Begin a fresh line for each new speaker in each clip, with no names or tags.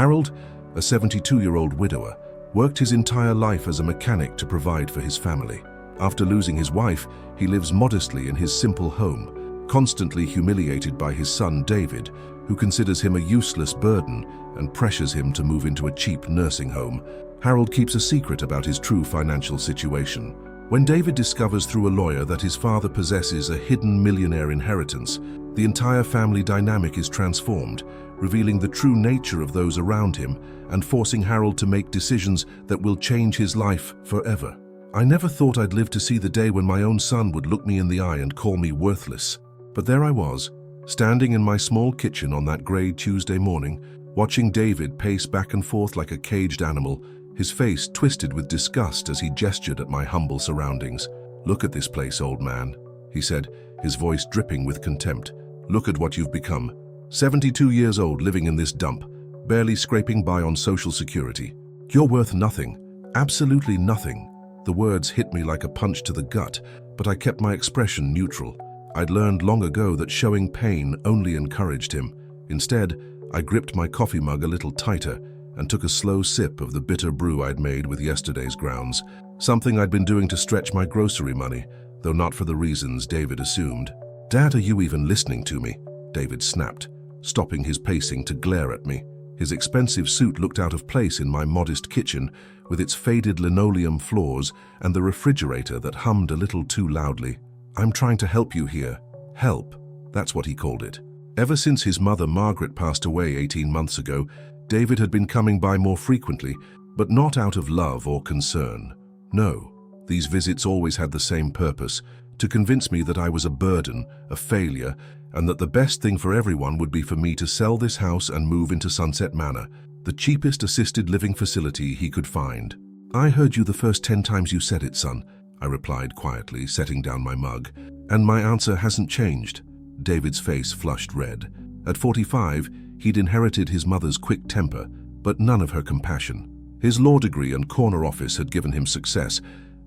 Harold, a 72-year-old widower, worked his entire life as a mechanic to provide for his family. After losing his wife, he lives modestly in his simple home, constantly humiliated by his son David, who considers him a useless burden and pressures him to move into a cheap nursing home. Harold keeps a secret about his true financial situation. When David discovers through a lawyer that his father possesses a hidden millionaire inheritance, the entire family dynamic is transformed, revealing the true nature of those around him and forcing Harold to make decisions that will change his life forever. I never thought I'd live to see the day when my own son would look me in the eye and call me worthless. But there I was, standing in my small kitchen on that grey Tuesday morning, watching David pace back and forth like a caged animal, his face twisted with disgust as he gestured at my humble surroundings. "Look at this place, old man," he said, his voice dripping with contempt. "Look at what you've become. 72 years old living in this dump, barely scraping by on Social Security. You're worth nothing, absolutely nothing." The words hit me like a punch to the gut, but I kept my expression neutral. I'd learned long ago that showing pain only encouraged him. Instead, I gripped my coffee mug a little tighter and took a slow sip of the bitter brew I'd made with yesterday's grounds, something I'd been doing to stretch my grocery money, though not for the reasons David assumed. "Dad, are you even listening to me?" David snapped, stopping his pacing to glare at me. His expensive suit looked out of place in my modest kitchen, with its faded linoleum floors and the refrigerator that hummed a little too loudly. "I'm trying to help you here. Help." That's what he called it. Ever since his mother Margaret passed away 18 months ago, David had been coming by more frequently, but not out of love or concern. No, these visits always had the same purpose, to convince me that I was a burden, a failure, and that the best thing for everyone would be for me to sell this house and move into Sunset Manor, the cheapest assisted living facility he could find. "I heard you the first 10 times you said it, son," I replied quietly, setting down my mug. "And my answer hasn't changed." David's face flushed red. At 45, he'd inherited his mother's quick temper, but none of her compassion. His law degree and corner office had given him success,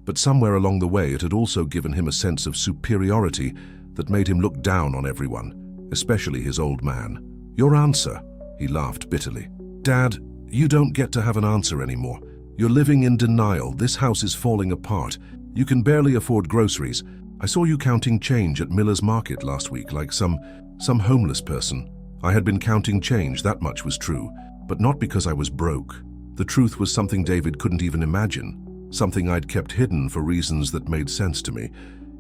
but somewhere along the way it had also given him a sense of superiority that made him look down on everyone, especially his old man. "Your answer?" He laughed bitterly. "Dad, you don't get to have an answer anymore. You're living in denial. This house is falling apart. You can barely afford groceries. I saw you counting change at Miller's Market last week like some homeless person." I had been counting change, that much was true, but not because I was broke. The truth was something David couldn't even imagine, something I'd kept hidden for reasons that made sense to me,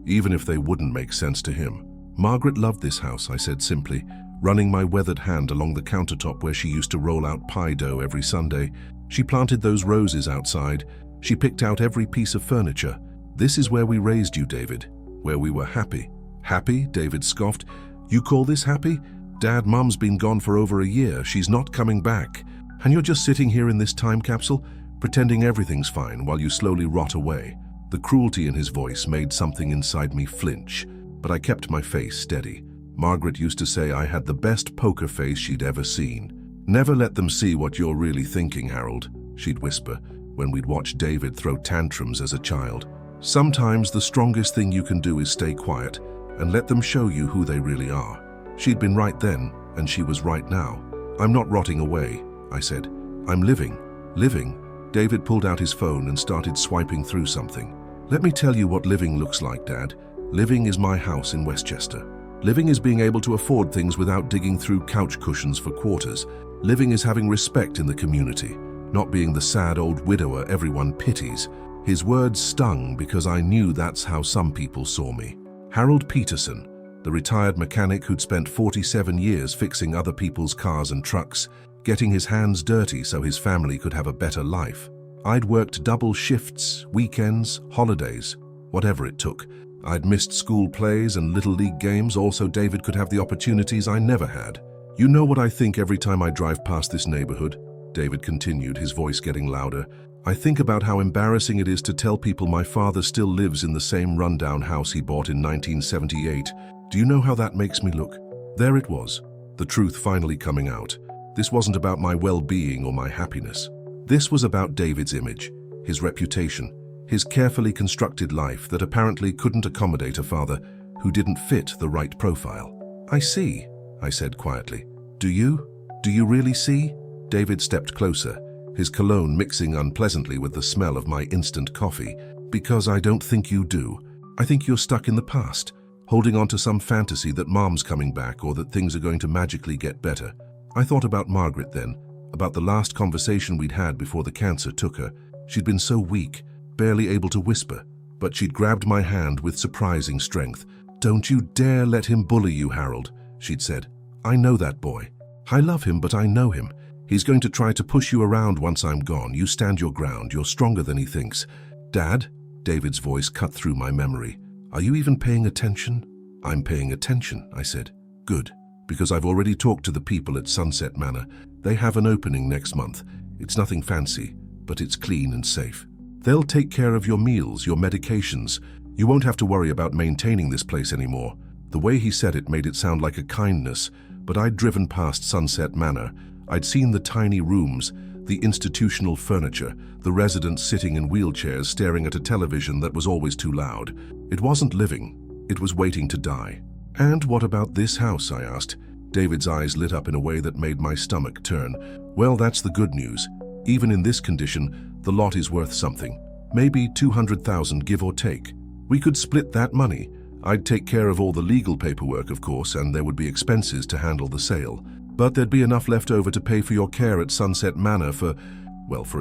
even if they wouldn't make sense to him. "Margaret loved this house," I said simply, running my weathered hand along the countertop where she used to roll out pie dough every Sunday. "She planted those roses outside. She picked out every piece of furniture. This is where we raised you, David, where we were happy." "Happy?" David scoffed. "You call this happy? Dad, Mum's been gone for over a year. She's not coming back. And you're just sitting here in this time capsule, pretending everything's fine while you slowly rot away." The cruelty in his voice made something inside me flinch, but I kept my face steady. Margaret used to say I had the best poker face she'd ever seen. "Never let them see what you're really thinking, Harold," she'd whisper when we'd watch David throw tantrums as a child. "Sometimes the strongest thing you can do is stay quiet and let them show you who they really are." She'd been right then, and she was right now. "I'm not rotting away," I said. "I'm living." "Living?" David pulled out his phone and started swiping through something. "Let me tell you what living looks like, Dad. Living is my house in Westchester. Living is being able to afford things without digging through couch cushions for quarters. Living is having respect in the community, not being the sad old widower everyone pities." His words stung because I knew that's how some people saw me. Harold Peterson, the retired mechanic who'd spent 47 years fixing other people's cars and trucks, getting his hands dirty so his family could have a better life. I'd worked double shifts, weekends, holidays, whatever it took. I'd missed school plays and little league games also David could have the opportunities I never had. "You know what I think every time I drive past this neighborhood?" David continued, his voice getting louder. "I think about how embarrassing it is to tell people my father still lives in the same rundown house he bought in 1978. Do you know how that makes me look?" There it was, the truth finally coming out. This wasn't about my well-being or my happiness. This was about David's image, his reputation, his carefully constructed life that apparently couldn't accommodate a father who didn't fit the right profile. "I see," I said quietly. Do you? Do you really see?" David stepped closer, his cologne mixing unpleasantly with the smell of my instant coffee. Because I don't think you do. I think you're stuck in the past, holding on to some fantasy that Mom's coming back or that things are going to magically get better. I thought about Margaret then, about the last conversation we'd had before the cancer took her. She'd been so weak, barely able to whisper, but she'd grabbed my hand with surprising strength. "Don't you dare let him bully you, Harold," she'd said. "I know that boy. I love him, but I know him. He's going to try to push you around once I'm gone. You stand your ground. You're stronger than he thinks." "Dad?" David's voice cut through my memory. "Are you even paying attention?" "I'm paying attention," I said. "Good, because I've already talked to the people at Sunset Manor. They have an opening next month. It's nothing fancy, but it's clean and safe. They'll take care of your meals, your medications. You won't have to worry about maintaining this place anymore." The way he said it made it sound like a kindness, but I'd driven past Sunset Manor. I'd seen the tiny rooms, the institutional furniture, the residents sitting in wheelchairs staring at a television that was always too loud. It wasn't living, it was waiting to die. "And what about this house?" I asked. David's eyes lit up in a way that made my stomach turn. "Well, that's the good news. Even in this condition, the lot is worth something. Maybe 200,000, give or take. We could split that money. I'd take care of all the legal paperwork, of course, and there would be expenses to handle the sale. But there'd be enough left over to pay for your care at Sunset Manor for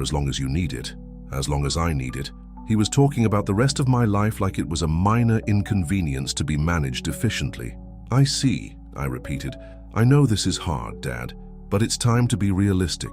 as long as you need it. As long as I need it." He was talking about the rest of my life like it was a minor inconvenience to be managed efficiently. "I see," I repeated. "I know this is hard, Dad, but it's time to be realistic.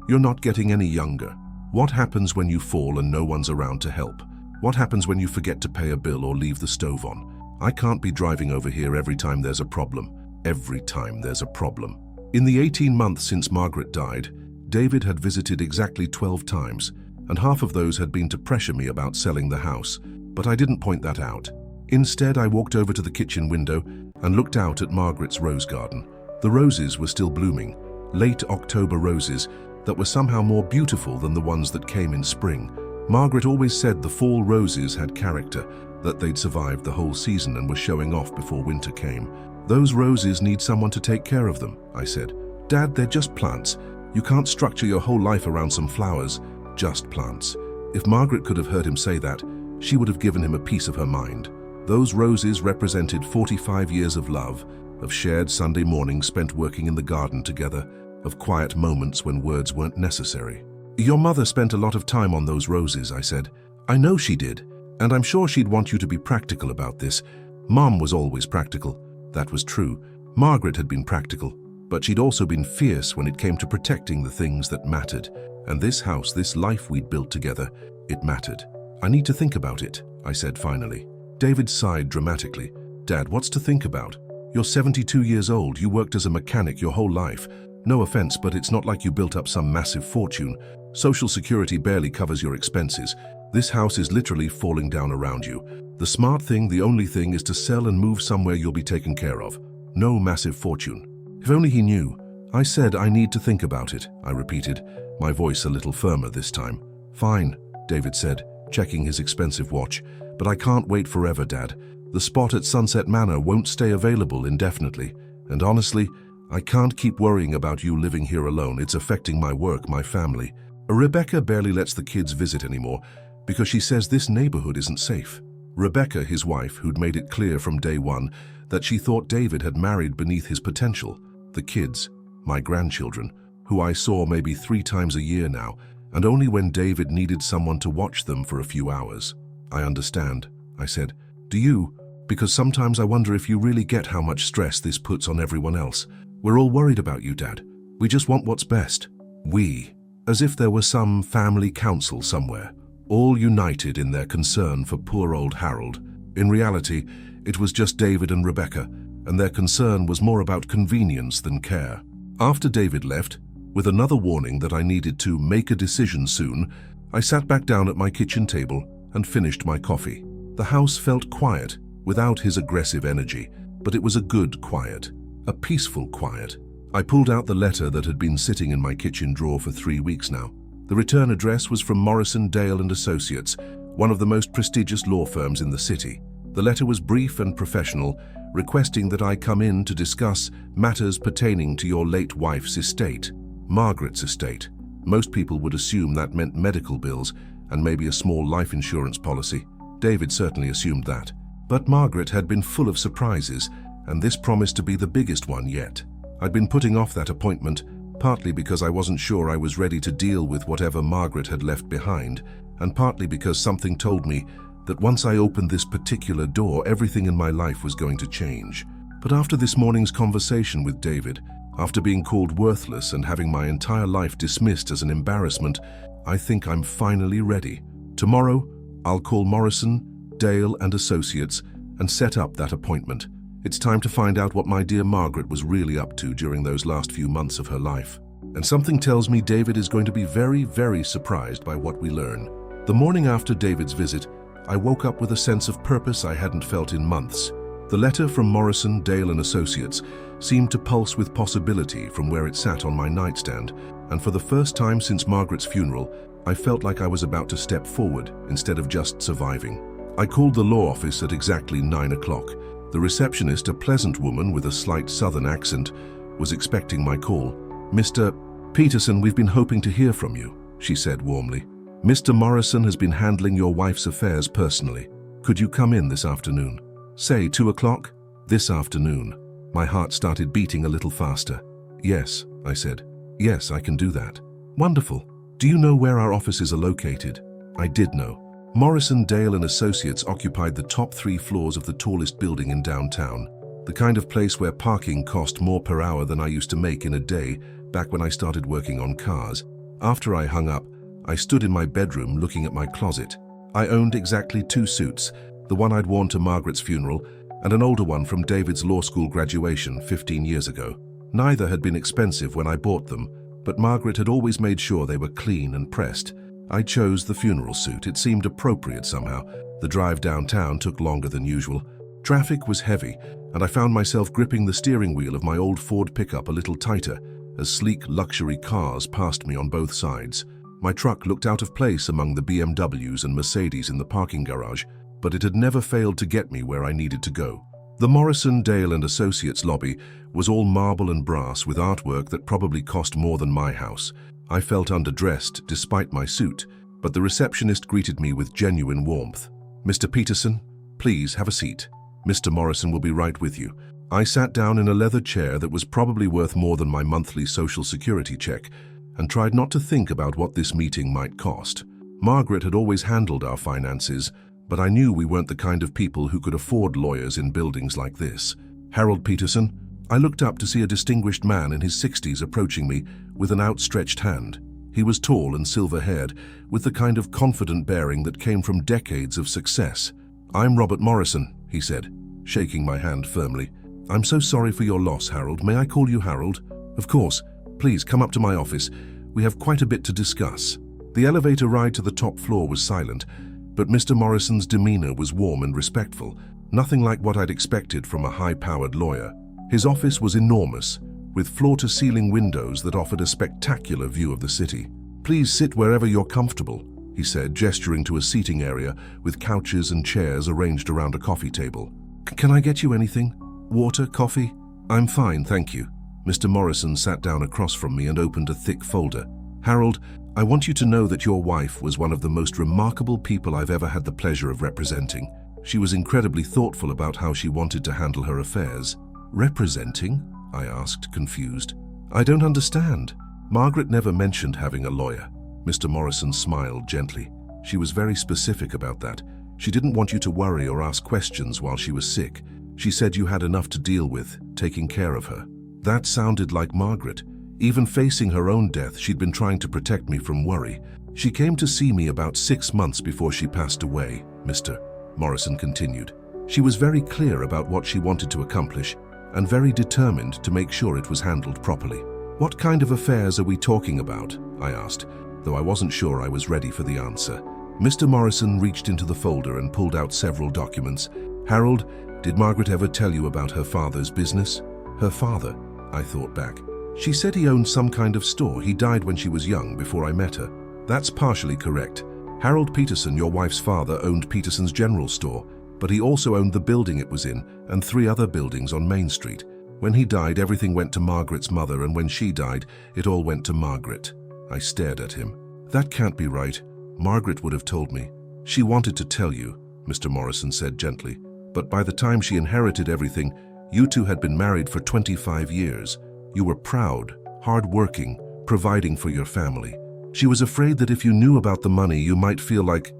You're not getting any younger. What happens when you fall and no one's around to help? What happens when you forget to pay a bill or leave the stove on? I can't be driving over here every time there's a problem. Every time there's a problem." In the 18 months since Margaret died, David had visited exactly 12 times, and half of those had been to pressure me about selling the house, but I didn't point that out. Instead, I walked over to the kitchen window and looked out at Margaret's rose garden. The roses were still blooming, late October roses that were somehow more beautiful than the ones that came in spring. Margaret always said the fall roses had character, that they'd survived the whole season and were showing off before winter came. "Those roses need someone to take care of them," I said. "Dad, they're just plants. You can't structure your whole life around some flowers. Just plants." If Margaret could have heard him say that, she would have given him a piece of her mind. Those roses represented 45 years of love, of shared Sunday mornings spent working in the garden together, of quiet moments when words weren't necessary. "Your mother spent a lot of time on those roses," I said. "I know she did, and I'm sure she'd want you to be practical about this. Mom was always practical." That was true. Margaret had been practical, but she'd also been fierce when it came to protecting the things that mattered. And this house, this life we'd built together, it mattered. "I need to think about it," I said finally. David sighed dramatically. "Dad, what's to think about? You're 72 years old, you worked as a mechanic your whole life. No offense, but it's not like you built up some massive fortune. Social Security barely covers your expenses. This house is literally falling down around you. The smart thing, the only thing, is to sell and move somewhere you'll be taken care of. No massive fortune." If only he knew. "I said I need to think about it," I repeated, my voice a little firmer this time. "Fine," David said, checking his expensive watch. "But I can't wait forever, Dad. The spot at Sunset Manor won't stay available indefinitely. And honestly, I can't keep worrying about you living here alone. It's affecting my work, my family. Rebecca barely lets the kids visit anymore because she says this neighborhood isn't safe." Rebecca, his wife, who'd made it clear from day one that she thought David had married beneath his potential. The kids, my grandchildren, who I saw maybe 3 times a year now, and only when David needed someone to watch them for a few hours. "I understand," I said. "Do you? Because sometimes I wonder if you really get how much stress this puts on everyone else. We're all worried about you, Dad. We just want what's best." We, as if there were some family council somewhere, all united in their concern for poor old Harold. In reality, it was just David and Rebecca, and their concern was more about convenience than care. After David left, with another warning that I needed to make a decision soon, I sat back down at my kitchen table and finished my coffee. The house felt quiet, without his aggressive energy, but it was a good quiet, a peaceful quiet. I pulled out the letter that had been sitting in my kitchen drawer for 3 weeks now. The return address was from Morrison, Dale & Associates, one of the most prestigious law firms in the city. The letter was brief and professional, requesting that I come in to discuss matters pertaining to your late wife's estate. Margaret's estate. Most people would assume that meant medical bills and maybe a small life insurance policy. David certainly assumed that. But Margaret had been full of surprises, and this promised to be the biggest one yet. I'd been putting off that appointment, partly because I wasn't sure I was ready to deal with whatever Margaret had left behind, and partly because something told me that once I opened this particular door, everything in my life was going to change. But after this morning's conversation with David, after being called worthless and having my entire life dismissed as an embarrassment, I think I'm finally ready. Tomorrow, I'll call Morrison, Dale and Associates and set up that appointment. It's time to find out what my dear Margaret was really up to during those last few months of her life. And something tells me David is going to be very, very surprised by what we learn. The morning after David's visit, I woke up with a sense of purpose I hadn't felt in months. The letter from Morrison, Dale and Associates seemed to pulse with possibility from where it sat on my nightstand, and for the first time since Margaret's funeral, I felt like I was about to step forward instead of just surviving. I called the law office at exactly 9 o'clock. The receptionist, a pleasant woman with a slight southern accent, was expecting my call. "Mr. Peterson, we've been hoping to hear from you," she said warmly. "Mr. Morrison has been handling your wife's affairs personally. Could you come in this afternoon? Say 2 o'clock? This afternoon." My heart started beating a little faster. "Yes," I said. "Yes, I can do that." "Wonderful. Do you know where our offices are located?" I did know. Morrison, Dale and Associates occupied the top 3 floors of the tallest building in downtown, the kind of place where parking cost more per hour than I used to make in a day back when I started working on cars. After I hung up, I stood in my bedroom looking at my closet. I owned exactly 2 suits, the one I'd worn to Margaret's funeral and an older one from David's law school graduation 15 years ago. Neither had been expensive when I bought them, but Margaret had always made sure they were clean and pressed. I chose the funeral suit. It seemed appropriate somehow. The drive downtown took longer than usual. Traffic was heavy, and I found myself gripping the steering wheel of my old Ford pickup a little tighter as sleek luxury cars passed me on both sides. My truck looked out of place among the BMWs and Mercedes in the parking garage, but it had never failed to get me where I needed to go. The Morrison, Dale and Associates lobby was all marble and brass with artwork that probably cost more than my house. I felt underdressed despite my suit, but the receptionist greeted me with genuine warmth. "Mr. Peterson, please have a seat. Mr. Morrison will be right with you." I sat down in a leather chair that was probably worth more than my monthly Social Security check and tried not to think about what this meeting might cost. Margaret had always handled our finances, but I knew we weren't the kind of people who could afford lawyers in buildings like this. "Harold Peterson." I looked up to see a distinguished man in his 60s approaching me with an outstretched hand. He was tall and silver-haired, with the kind of confident bearing that came from decades of success. "I'm Robert Morrison," he said, shaking my hand firmly. "I'm so sorry for your loss, Harold. May I call you Harold?" "Of course. Please come up to my office. We have quite a bit to discuss." The elevator ride to the top floor was silent, but Mr. Morrison's demeanor was warm and respectful, nothing like what I'd expected from a high-powered lawyer. His office was enormous, with floor-to-ceiling windows that offered a spectacular view of the city. "Please sit wherever you're comfortable," he said, gesturing to a seating area with couches and chairs arranged around a coffee table. "Can I get you anything? Water, coffee?" "I'm fine, thank you." Mr. Morrison sat down across from me and opened a thick folder. "Harold, I want you to know that your wife was one of the most remarkable people I've ever had the pleasure of representing. She was incredibly thoughtful about how she wanted to handle her affairs." "Representing?" I asked, confused. "I don't understand." "Margaret never mentioned having a lawyer." Mr. Morrison smiled gently. "She was very specific about that. She didn't want you to worry or ask questions while she was sick. She said you had enough to deal with, taking care of her." That sounded like Margaret. Even facing her own death, she'd been trying to protect me from worry. "She came to see me about 6 months before she passed away," Mr. Morrison continued. "She was very clear about what she wanted to accomplish, and very determined to make sure it was handled properly." "What kind of affairs are we talking about?" I asked, though I wasn't sure I was ready for the answer. Mr. Morrison reached into the folder and pulled out several documents. "Harold, did Margaret ever tell you about her father's business?" "Her father?" I thought back. "She said he owned some kind of store. He died when she was young, before I met her." "That's partially correct. Harold Peterson, your wife's father, owned Peterson's General Store, but he also owned the building it was in and 3 other buildings on Main Street. When he died, everything went to Margaret's mother, and when she died, it all went to Margaret. I stared at him. That can't be right. Margaret would have told me. She wanted to tell you, Mr. Morrison said gently. But by the time she inherited everything, you two had been married for 25 years. You were proud, hard-working, providing for your family. She was afraid that if you knew about the money, you might feel like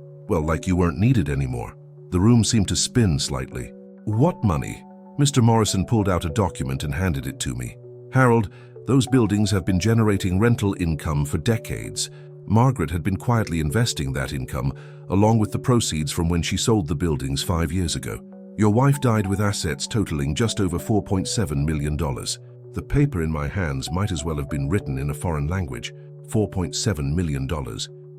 you weren't needed anymore. The room seemed to spin slightly. What money? Mr. Morrison pulled out a document and handed it to me. Harold, those buildings have been generating rental income for decades. Margaret had been quietly investing that income, along with the proceeds from when she sold the buildings 5 years ago. Your wife died with assets totaling just over $4.7 million. The paper in my hands might as well have been written in a foreign language. $4.7 million.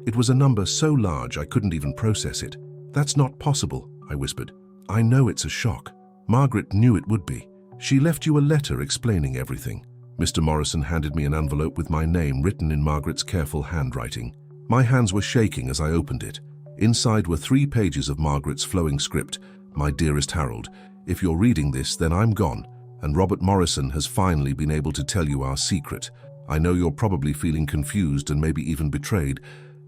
It was a number so large I couldn't even process it. That's not possible, I whispered. I know it's a shock. Margaret knew it would be. She left you a letter explaining everything. Mr. Morrison handed me an envelope with my name written in Margaret's careful handwriting. My hands were shaking as I opened it. Inside were 3 pages of Margaret's flowing script. My dearest Harold, if you're reading this, then I'm gone, and Robert Morrison has finally been able to tell you our secret. I know you're probably feeling confused and maybe even betrayed,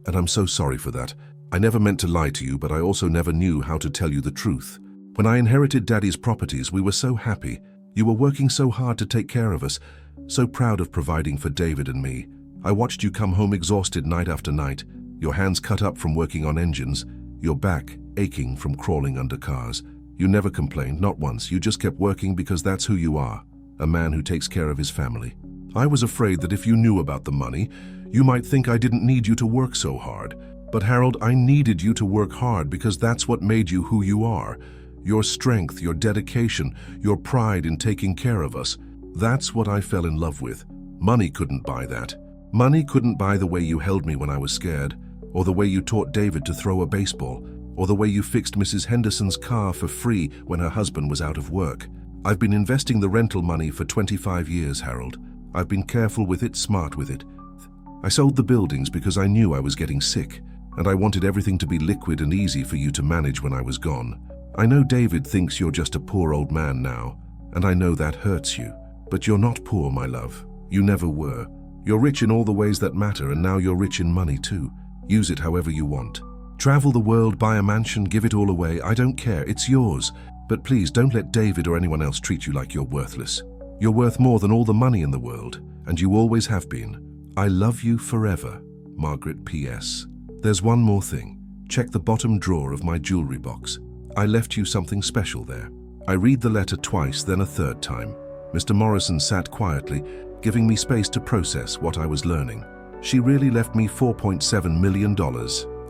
and I'm so sorry for that. I never meant to lie to you, but I also never knew how to tell you the truth. When I inherited Daddy's properties, we were so happy. You were working so hard to take care of us, so proud of providing for David and me. I watched you come home exhausted night after night, your hands cut up from working on engines, your back aching from crawling under cars. You never complained, not once. You just kept working because that's who you are, a man who takes care of his family. I was afraid that if you knew about the money, you might think I didn't need you to work so hard. But Harold, I needed you to work hard because that's what made you who you are. Your strength, your dedication, your pride in taking care of us. That's what I fell in love with. Money couldn't buy that. Money couldn't buy the way you held me when I was scared, or the way you taught David to throw a baseball, or the way you fixed Mrs. Henderson's car for free when her husband was out of work. I've been investing the rental money for 25 years, Harold. I've been careful with it, smart with it. I sold the buildings because I knew I was getting sick, and I wanted everything to be liquid and easy for you to manage when I was gone. I know David thinks you're just a poor old man now, and I know that hurts you. But you're not poor, my love. You never were. You're rich in all the ways that matter, and now you're rich in money too. Use it however you want. Travel the world, buy a mansion, give it all away. I don't care, it's yours. But please don't let David or anyone else treat you like you're worthless. You're worth more than all the money in the world, and you always have been. I love you forever. Margaret P.S. There's one more thing. Check the bottom drawer of my jewelry box. I left you something special there. I read the letter twice, then a third time. Mr. Morrison sat quietly, giving me space to process what I was learning. She really left me $4.7 million,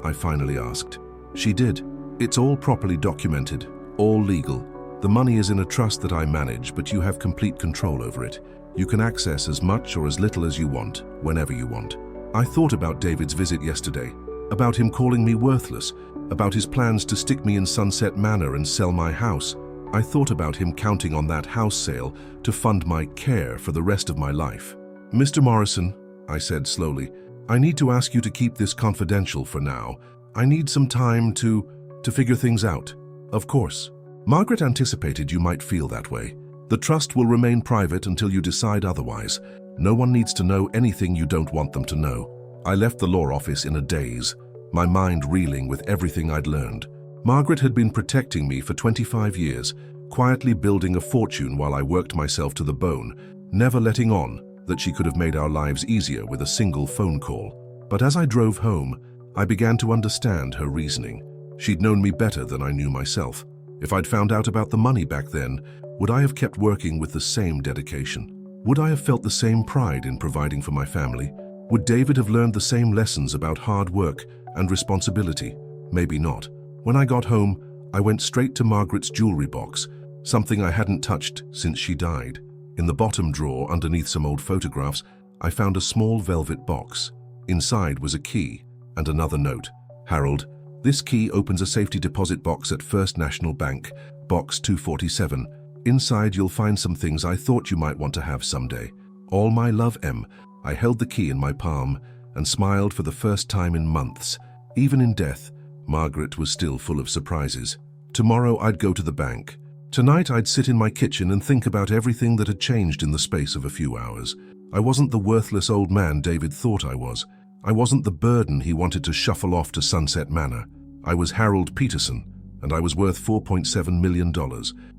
I finally asked. She did. It's all properly documented, all legal. The money is in a trust that I manage, but you have complete control over it. You can access as much or as little as you want, whenever you want. I thought about David's visit yesterday, about him calling me worthless, about his plans to stick me in Sunset Manor and sell my house. I thought about him counting on that house sale to fund my care for the rest of my life. Mr. Morrison, I said slowly, I need to ask you to keep this confidential for now. I need some time to figure things out. Of course. Margaret anticipated you might feel that way. The trust will remain private until you decide otherwise. No one needs to know anything you don't want them to know. I left the law office in a daze, my mind reeling with everything I'd learned. Margaret had been protecting me for 25 years, quietly building a fortune while I worked myself to the bone, never letting on that she could have made our lives easier with a single phone call. But as I drove home, I began to understand her reasoning. She'd known me better than I knew myself. If I'd found out about the money back then, would I have kept working with the same dedication? Would I have felt the same pride in providing for my family? Would David have learned the same lessons about hard work and responsibility? Maybe not. When I got home, I went straight to Margaret's jewelry box, something I hadn't touched since she died. In the bottom drawer, underneath some old photographs, I found a small velvet box. Inside was a key and another note. Harold, this key opens a safety deposit box at First National Bank, box 247. Inside you'll find some things I thought you might want to have someday. All my love, M. I held the key in my palm and smiled for the first time in months. Even in death, Margaret was still full of surprises. Tomorrow I'd go to the bank, Tonight I'd sit in my kitchen and think about everything that had changed in the space of a few hours. I wasn't the worthless old man David thought I was. I wasn't the burden he wanted to shuffle off to Sunset Manor. I was Harold Peterson, and I was worth $4.7 million.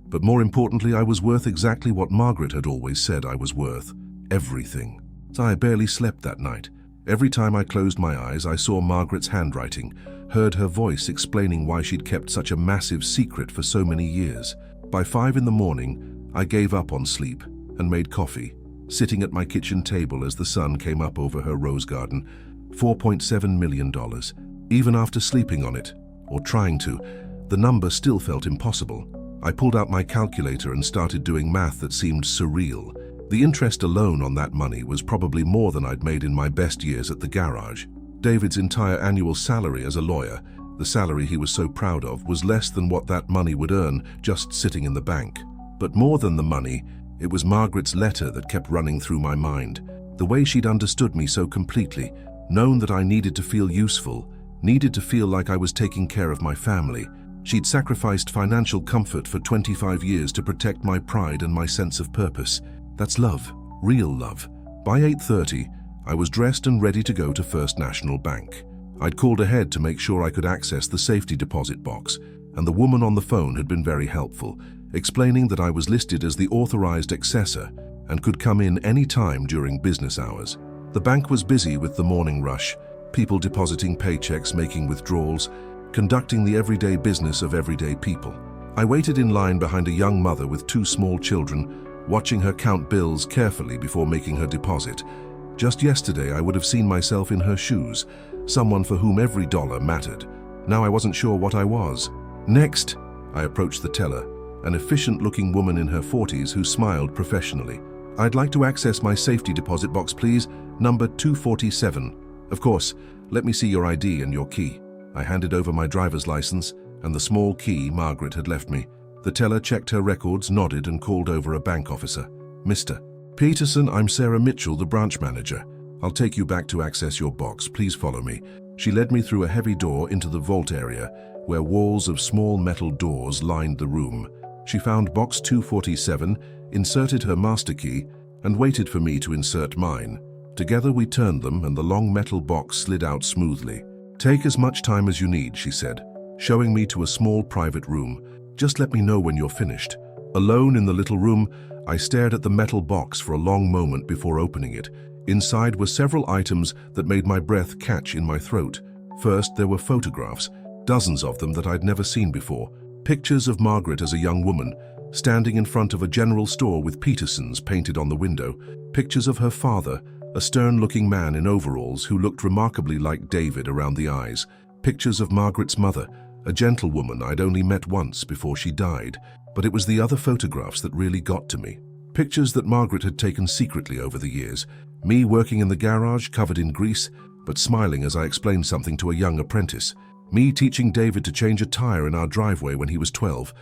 But more importantly, I was worth exactly what Margaret had always said I was worth. Everything. I barely slept that night. Every time I closed my eyes, I saw Margaret's handwriting, heard her voice explaining why she'd kept such a massive secret for so many years. By 5 in the morning, I gave up on sleep and made coffee, sitting at my kitchen table as the sun came up over her rose garden. $4.7 million. Even after sleeping on it, or trying to, the number still felt impossible. I pulled out my calculator and started doing math that seemed surreal. The interest alone on that money was probably more than I'd made in my best years at the garage. David's entire annual salary as a lawyer, the salary he was so proud of, was less than what that money would earn just sitting in the bank. But more than the money, it was Margaret's letter that kept running through my mind. The way she'd understood me so completely, known that I needed to feel useful, needed to feel like I was taking care of my family. She'd sacrificed financial comfort for 25 years to protect my pride and my sense of purpose. That's love, real love. By 8:30, I was dressed and ready to go to First National Bank. I'd called ahead to make sure I could access the safety deposit box, and the woman on the phone had been very helpful, explaining that I was listed as the authorized accessor and could come in any time during business hours. The bank was busy with the morning rush, people depositing paychecks, making withdrawals, conducting the everyday business of everyday people. I waited in line behind a young mother with 2 small children, watching her count bills carefully before making her deposit. Just yesterday, I would have seen myself in her shoes, someone for whom every dollar mattered. Now I wasn't sure what I was. Next, I approached the teller, an efficient-looking woman in her 40s who smiled professionally. "I'd like to access my safety deposit box, please, number 247. Of course, let me see your ID and your key." I handed over my driver's license and the small key Margaret had left me. The teller checked her records, nodded, and called over a bank officer. "Mr. Peterson, I'm Sarah Mitchell, the branch manager. I'll take you back to access your box. Please follow me." She led me through a heavy door into the vault area, where walls of small metal doors lined the room. She found box 247, inserted her master key, and waited for me to insert mine. Together we turned them, and the long metal box slid out smoothly. "Take as much time as you need," she said, showing me to a small private room. "Just let me know when you're finished." Alone in the little room, I stared at the metal box for a long moment before opening it. Inside were several items that made my breath catch in my throat. First, there were photographs, dozens of them that I'd never seen before. Pictures of Margaret as a young woman, standing in front of a general store with Petersons painted on the window. Pictures of her father, a stern-looking man in overalls who looked remarkably like David around the eyes. Pictures of Margaret's mother, a gentlewoman I'd only met once before she died. But it was the other photographs that really got to me. Pictures that Margaret had taken secretly over the years. Me working in the garage, covered in grease, but smiling as I explained something to a young apprentice. Me teaching David to change a tire in our driveway when he was 12.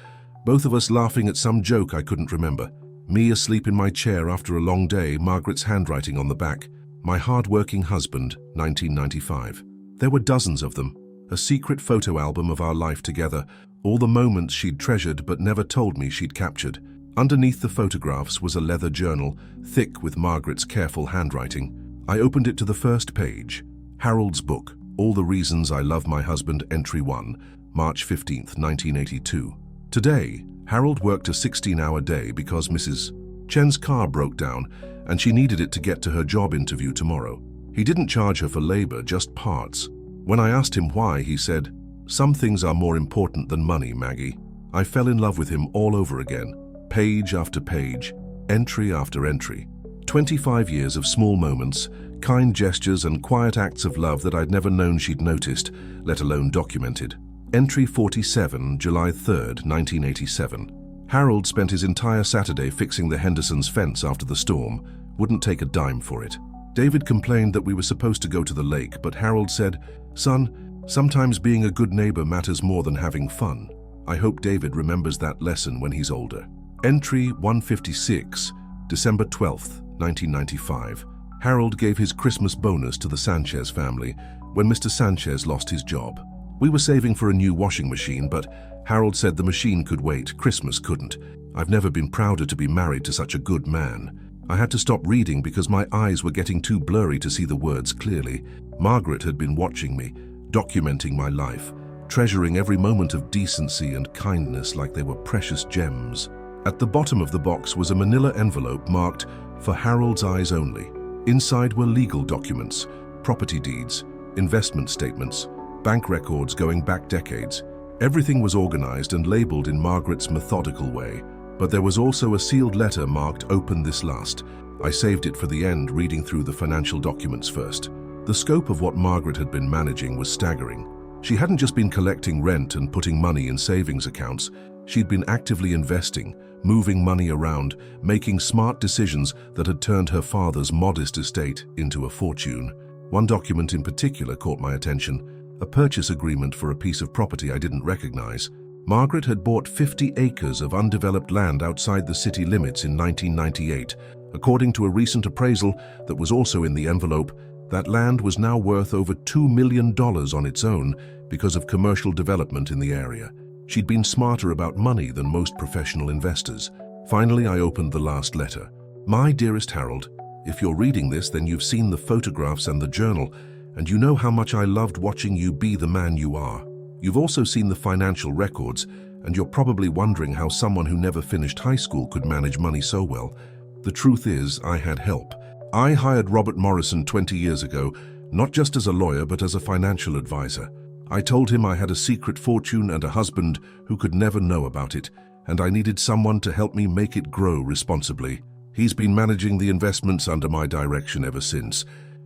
Both of us laughing at some joke I couldn't remember. Me asleep in my chair after a long day, Margaret's handwriting on the back. My hard-working husband, 1995. There were dozens of them. A secret photo album of our life together, all the moments she'd treasured but never told me she'd captured. Underneath the photographs was a leather journal, thick with Margaret's careful handwriting. I opened it to the first page. Harold's book, All the Reasons I Love My Husband, Entry 1, March 15th, 1982. Today, Harold worked a 16-hour day because Mrs. Chen's car broke down and she needed it to get to her job interview tomorrow. He didn't charge her for labor, just parts. When I asked him why, he said, "Some things are more important than money, Maggie." I fell in love with him all over again, page after page, entry after entry. 25 years of small moments, kind gestures and quiet acts of love that I'd never known she'd noticed, let alone documented. Entry 47, July 3rd, 1987. Harold spent his entire Saturday fixing the Hendersons' fence after the storm, wouldn't take a dime for it. David complained that we were supposed to go to the lake, but Harold said, "Son, sometimes being a good neighbor matters more than having fun." I hope David remembers that lesson when he's older. Entry 156, December 12th, 1995. Harold gave his Christmas bonus to the Sanchez family when Mr. Sanchez lost his job. We were saving for a new washing machine, but Harold said the machine could wait, Christmas couldn't. I've never been prouder to be married to such a good man. I had to stop reading because my eyes were getting too blurry to see the words clearly. Margaret had been watching me, documenting my life, treasuring every moment of decency and kindness like they were precious gems. At the bottom of the box was a manila envelope marked "For Harold's Eyes Only." Inside were legal documents, property deeds, investment statements, bank records going back decades. Everything was organized and labeled in Margaret's methodical way, but there was also a sealed letter marked "Open this last." I saved it for the end, reading through the financial documents first. The scope of what Margaret had been managing was staggering. She hadn't just been collecting rent and putting money in savings accounts. She'd been actively investing, moving money around, making smart decisions that had turned her father's modest estate into a fortune. One document in particular caught my attention, a purchase agreement for a piece of property I didn't recognize. Margaret had bought 50 acres of undeveloped land outside the city limits in 1998. According to a recent appraisal that was also in the envelope, that land was now worth over $2 million on its own because of commercial development in the area. She'd been smarter about money than most professional investors. Finally, I opened the last letter. "My dearest Harold, if you're reading this, then you've seen the photographs and the journal, and you know how much I loved watching you be the man you are. You've also seen the financial records, and you're probably wondering how someone who never finished high school could manage money so well. The truth is, I had help. I hired Robert Morrison 20 years ago, not just as a lawyer, but as a financial advisor. I told him I had a secret fortune and a husband who could never know about it, and I needed someone to help me make it grow responsibly. He's been managing the investments under my direction ever since.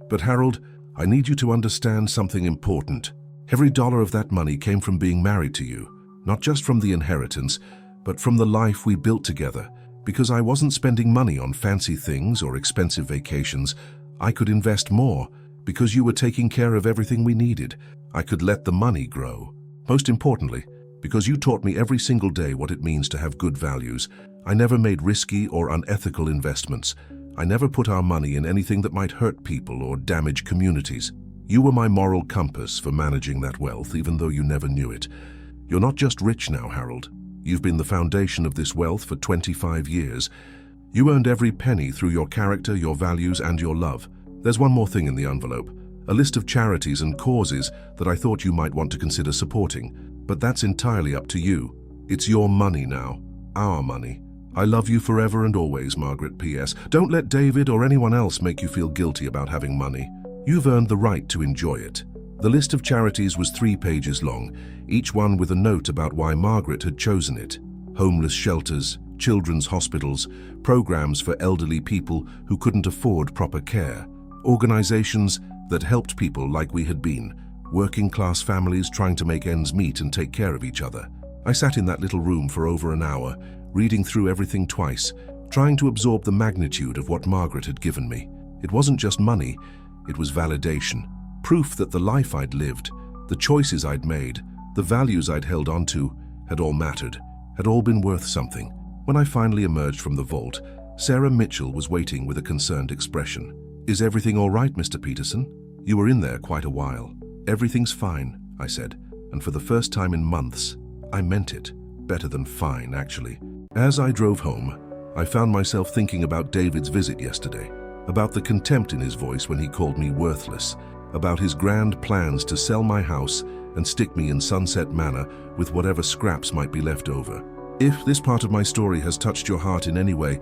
But Harold, I need you to understand something important. Every dollar of that money came from being married to you, not just from the inheritance, but from the life we built together. Because I wasn't spending money on fancy things or expensive vacations, I could invest more. Because you were taking care of everything we needed, I could let the money grow. Most importantly, because you taught me every single day what it means to have good values, I never made risky or unethical investments. I never put our money in anything that might hurt people or damage communities. You were my moral compass for managing that wealth, even though you never knew it. You're not just rich now, Harold. You've been the foundation of this wealth for 25 years. You earned every penny through your character, your values, and your love. There's one more thing in the envelope, a list of charities and causes that I thought you might want to consider supporting, but that's entirely up to you. It's your money now, our money. I love you forever and always, Margaret. P.S. Don't let David or anyone else make you feel guilty about having money. You've earned the right to enjoy it. The list of charities was 3 pages long, each one with a note about why Margaret had chosen it. Homeless shelters, children's hospitals, programs for elderly people who couldn't afford proper care, organizations that helped people like we had been, working-class families trying to make ends meet and take care of each other. I sat in that little room for over an hour, reading through everything twice, trying to absorb the magnitude of what Margaret had given me. It wasn't just money, it was validation. Proof that the life I'd lived, the choices I'd made, the values I'd held onto, had all mattered, had all been worth something. When I finally emerged from the vault, Sarah Mitchell was waiting with a concerned expression. "Is everything all right, Mr. Peterson? You were in there quite a while." "Everything's fine," I said, and for the first time in months, I meant it. Better than fine, actually. As I drove home, I found myself thinking about David's visit yesterday, about the contempt in his voice when he called me worthless, about his grand plans to sell my house and stick me in Sunset Manor with whatever scraps might be left over. If this part of my story has touched your heart in any way,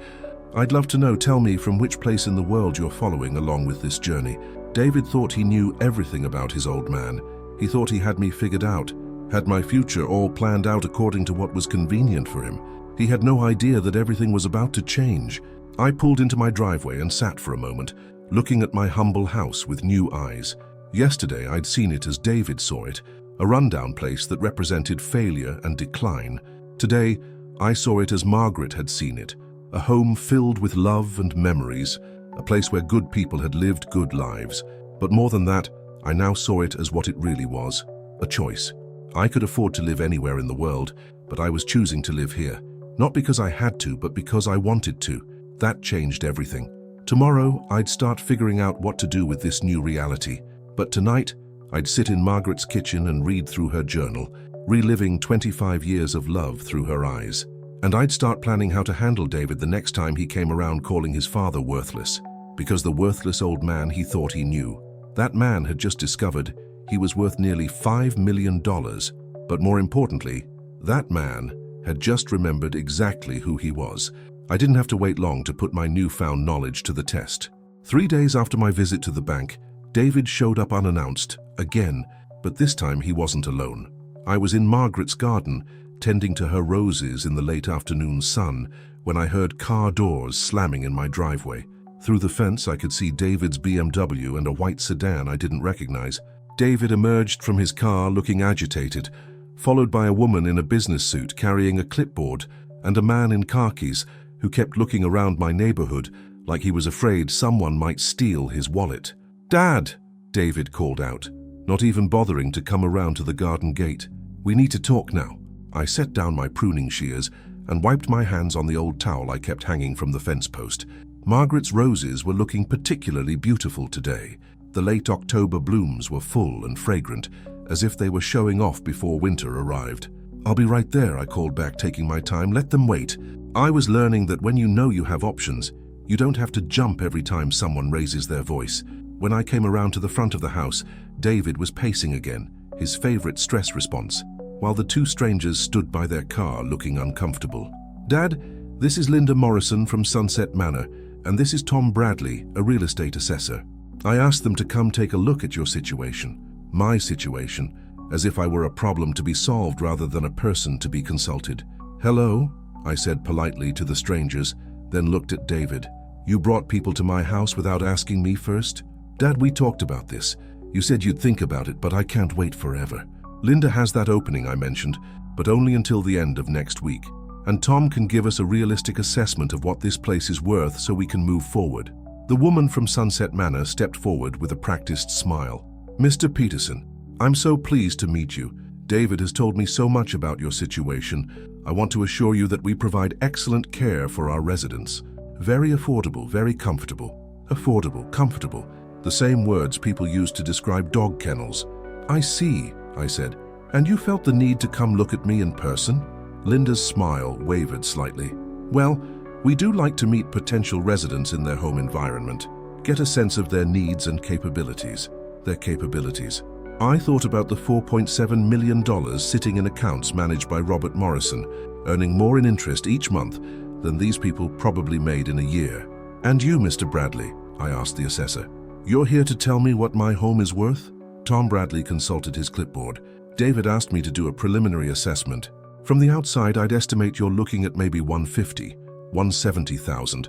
I'd love to know. Tell me from which place in the world you're following along with this journey. David thought he knew everything about his old man. He thought he had me figured out, had my future all planned out according to what was convenient for him. He had no idea that everything was about to change. I pulled into my driveway and sat for a moment, looking at my humble house with new eyes. Yesterday, I'd seen it as David saw it, a rundown place that represented failure and decline. Today, I saw it as Margaret had seen it, a home filled with love and memories, a place where good people had lived good lives. But more than that, I now saw it as what it really was, a choice. I could afford to live anywhere in the world, but I was choosing to live here. Not because I had to, but because I wanted to. That changed everything. Tomorrow, I'd start figuring out what to do with this new reality. But tonight, I'd sit in Margaret's kitchen and read through her journal, reliving 25 years of love through her eyes. And I'd start planning how to handle David the next time he came around calling his father worthless, because the worthless old man he thought he knew. That man had just discovered he was worth nearly $5 million, but more importantly, that man had just remembered exactly who he was. I didn't have to wait long to put my newfound knowledge to the test. 3 days after my visit to the bank, David showed up unannounced, again, but this time he wasn't alone. I was in Margaret's garden, tending to her roses in the late afternoon sun, when I heard car doors slamming in my driveway. Through the fence, I could see David's BMW and a white sedan I didn't recognize. David emerged from his car looking agitated, followed by a woman in a business suit carrying a clipboard and a man in khakis who kept looking around my neighborhood like he was afraid someone might steal his wallet. "Dad!" David called out, not even bothering to come around to the garden gate. "We need to talk now." I set down my pruning shears and wiped my hands on the old towel I kept hanging from the fence post. Margaret's roses were looking particularly beautiful today. The late October blooms were full and fragrant, as if they were showing off before winter arrived. "I'll be right there," I called back, taking my time. "Let them wait." I was learning that when you know you have options, you don't have to jump every time someone raises their voice. When I came around to the front of the house, David was pacing again, his favorite stress response, while the two strangers stood by their car looking uncomfortable. "Dad, this is Linda Morrison from Sunset Manor, and this is Tom Bradley, a real estate assessor. I asked them to come take a look at your situation, my situation, as if I were a problem to be solved rather than a person to be consulted." "Hello," I said politely to the strangers, then looked at David. "You brought people to my house without asking me first?" "Dad, we talked about this. You said you'd think about it, but I can't wait forever. Linda has that opening I mentioned, but only until the end of next week. And Tom can give us a realistic assessment of what this place is worth so we can move forward." The woman from Sunset Manor stepped forward with a practiced smile. "Mr. Peterson, I'm so pleased to meet you. David has told me so much about your situation. I want to assure you that we provide excellent care for our residents. Very affordable, very comfortable. Affordable, comfortable. The same words people use to describe dog kennels." "I see," I said. "And you felt the need to come look at me in person?" Linda's smile wavered slightly. "Well, we do like to meet potential residents in their home environment, get a sense of their needs and capabilities." Their capabilities. I thought about the $4.7 million sitting in accounts managed by Robert Morrison, earning more in interest each month than these people probably made in a year. "And you, Mr. Bradley?" I asked the assessor. "You're here to tell me what my home is worth?" Tom Bradley consulted his clipboard. "David asked me to do a preliminary assessment. From the outside, I'd estimate you're looking at maybe $150,000, $170,000,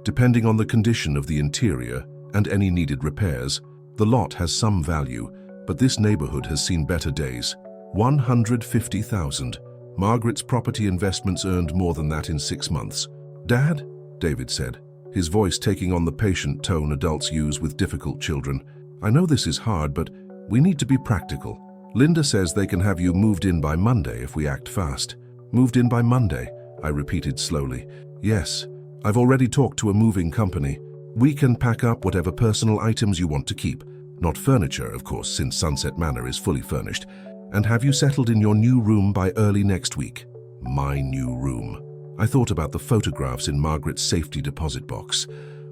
depending on the condition of the interior and any needed repairs. The lot has some value, but this neighborhood has seen better days. $150,000. Margaret's property investments earned more than that in 6 months." "Dad?" David said, his voice taking on the patient tone adults use with difficult children. "I know this is hard, but we need to be practical. Linda says they can have you moved in by Monday if we act fast." "Moved in by Monday?" I repeated slowly. "Yes. I've already talked to a moving company. We can pack up whatever personal items you want to keep. Not furniture, of course, since Sunset Manor is fully furnished. And have you settled in your new room by early next week." My new room. I thought about the photographs in Margaret's safety deposit box.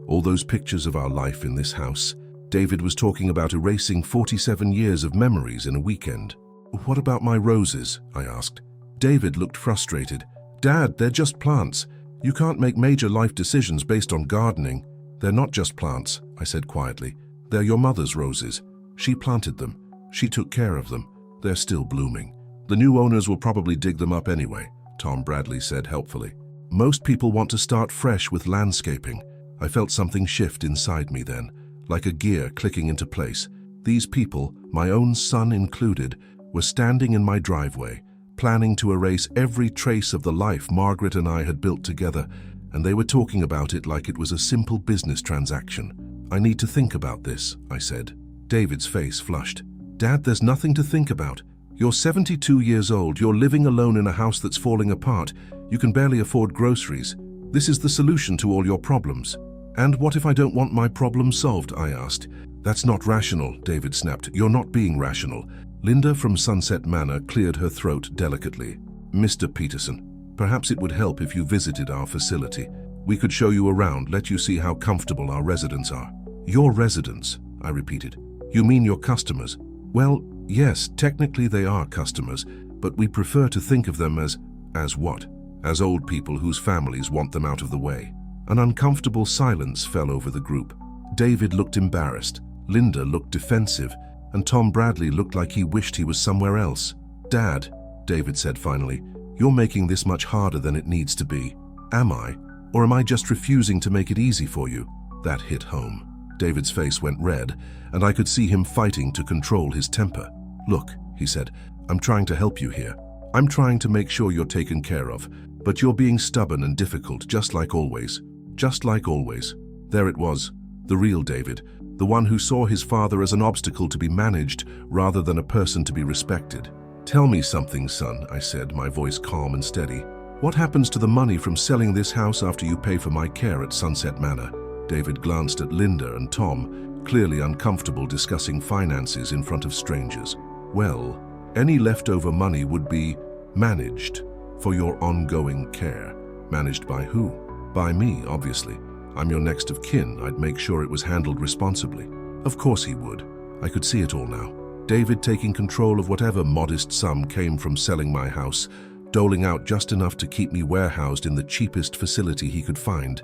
All those pictures of our life in this house. David was talking about erasing 47 years of memories in a weekend. "What about my roses?" I asked. David looked frustrated. "Dad, they're just plants. You can't make major life decisions based on gardening." "They're not just plants," I said quietly. "They're your mother's roses. She planted them. She took care of them. They're still blooming. The new owners will probably dig them up anyway," Tom Bradley said helpfully. "Most people want to start fresh with landscaping." I felt something shift inside me then, like a gear clicking into place. These people, my own son included, were standing in my driveway, planning to erase every trace of the life Margaret and I had built together, and they were talking about it like it was a simple business transaction. "I need to think about this," I said. David's face flushed. "Dad, there's nothing to think about. You're 72 years old, you're living alone in a house that's falling apart, you can barely afford groceries. This is the solution to all your problems." "And what if I don't want my problem solved?" I asked. That's not rational, David snapped. You're not being rational. Linda from Sunset Manor cleared her throat delicately. Mr. Peterson, perhaps it would help if you visited our facility. We could show you around, let you see how comfortable our residents are. Your residents, I repeated. You mean your customers? Well, yes, technically they are customers, but we prefer to think of them as what? As old people whose families want them out of the way. An uncomfortable silence fell over the group. David looked embarrassed, Linda looked defensive, and Tom Bradley looked like he wished he was somewhere else. Dad, David said finally, you're making this much harder than it needs to be. Am I? Or am I just refusing to make it easy for you? That hit home. David's face went red, and I could see him fighting to control his temper. Look, he said, I'm trying to help you here. I'm trying to make sure you're taken care of, but you're being stubborn and difficult, just like always. Just like always. There it was, the real David, the one who saw his father as an obstacle to be managed rather than a person to be respected. Tell me something, son, I said, my voice calm and steady. What happens to the money from selling this house after you pay for my care at Sunset Manor? David glanced at Linda and Tom, clearly uncomfortable discussing finances in front of strangers. Well, any leftover money would be managed for your ongoing care. Managed by who? By me, obviously. I'm your next of kin. I'd make sure it was handled responsibly. Of course he would. I could see it all now. David taking control of whatever modest sum came from selling my house, doling out just enough to keep me warehoused in the cheapest facility he could find,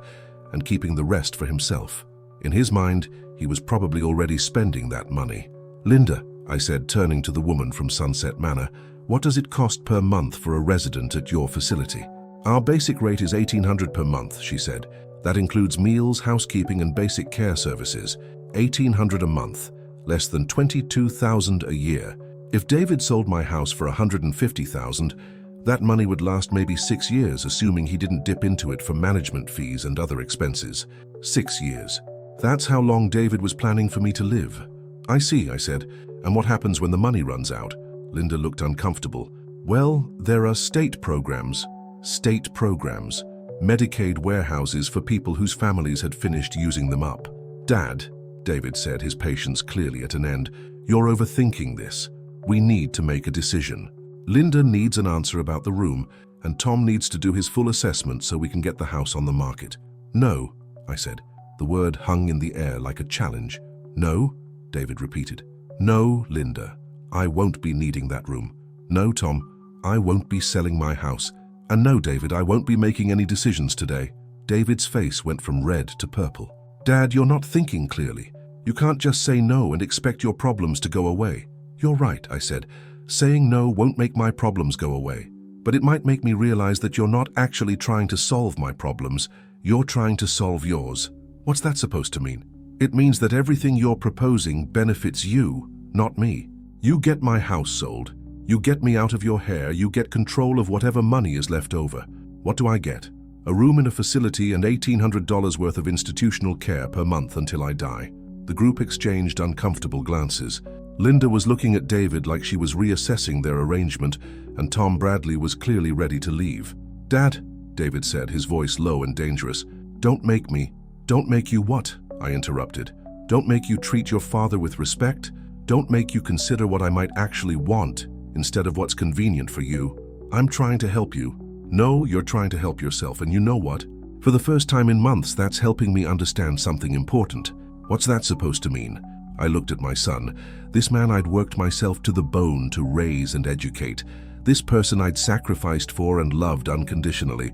and keeping the rest for himself. In his mind, he was probably already spending that money. Linda, I said, turning to the woman from Sunset Manor, what does it cost per month for a resident at your facility? Our basic rate is $1,800 per month, she said. That includes meals, housekeeping, and basic care services. $1,800 a month, less than $22,000 a year. If David sold my house for $150,000, that money would last maybe 6 years, assuming he didn't dip into it for management fees and other expenses. 6 years. That's how long David was planning for me to live. I see, I said. And what happens when the money runs out? Linda looked uncomfortable. Well, there are state programs. State programs. Medicaid warehouses for people whose families had finished using them up. Dad, David said, his patience clearly at an end, you're overthinking this. We need to make a decision. Linda needs an answer about the room, and Tom needs to do his full assessment so we can get the house on the market. No, I said. The word hung in the air like a challenge. No, David repeated. No, Linda. I won't be needing that room. No, Tom. I won't be selling my house. And no, David, I won't be making any decisions today. David's face went from red to purple. Dad, you're not thinking clearly. You can't just say no and expect your problems to go away. You're right, I said. Saying no won't make my problems go away. But it might make me realize that you're not actually trying to solve my problems. You're trying to solve yours. What's that supposed to mean? It means that everything you're proposing benefits you, not me. You get my house sold. You get me out of your hair. You get control of whatever money is left over. What do I get? A room in a facility and $1,800 worth of institutional care per month until I die. The group exchanged uncomfortable glances. Linda was looking at David like she was reassessing their arrangement, and Tom Bradley was clearly ready to leave. Dad, David said, his voice low and dangerous. Don't make you what? I interrupted. Don't make you treat your father with respect. Don't make you consider what I might actually want instead of what's convenient for you. I'm trying to help you. No, you're trying to help yourself, and you know what? For the first time in months, that's helping me understand something important. What's that supposed to mean? I looked at my son. This man I'd worked myself to the bone to raise and educate. This person I'd sacrificed for and loved unconditionally.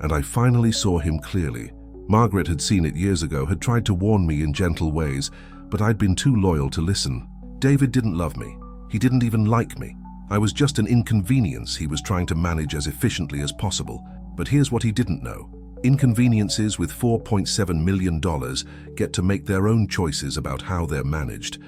And I finally saw him clearly. Margaret had seen it years ago, had tried to warn me in gentle ways, but I'd been too loyal to listen. David didn't love me. He didn't even like me. I was just an inconvenience he was trying to manage as efficiently as possible. But here's what he didn't know. Inconveniences with $4.7 million get to make their own choices about how they're managed.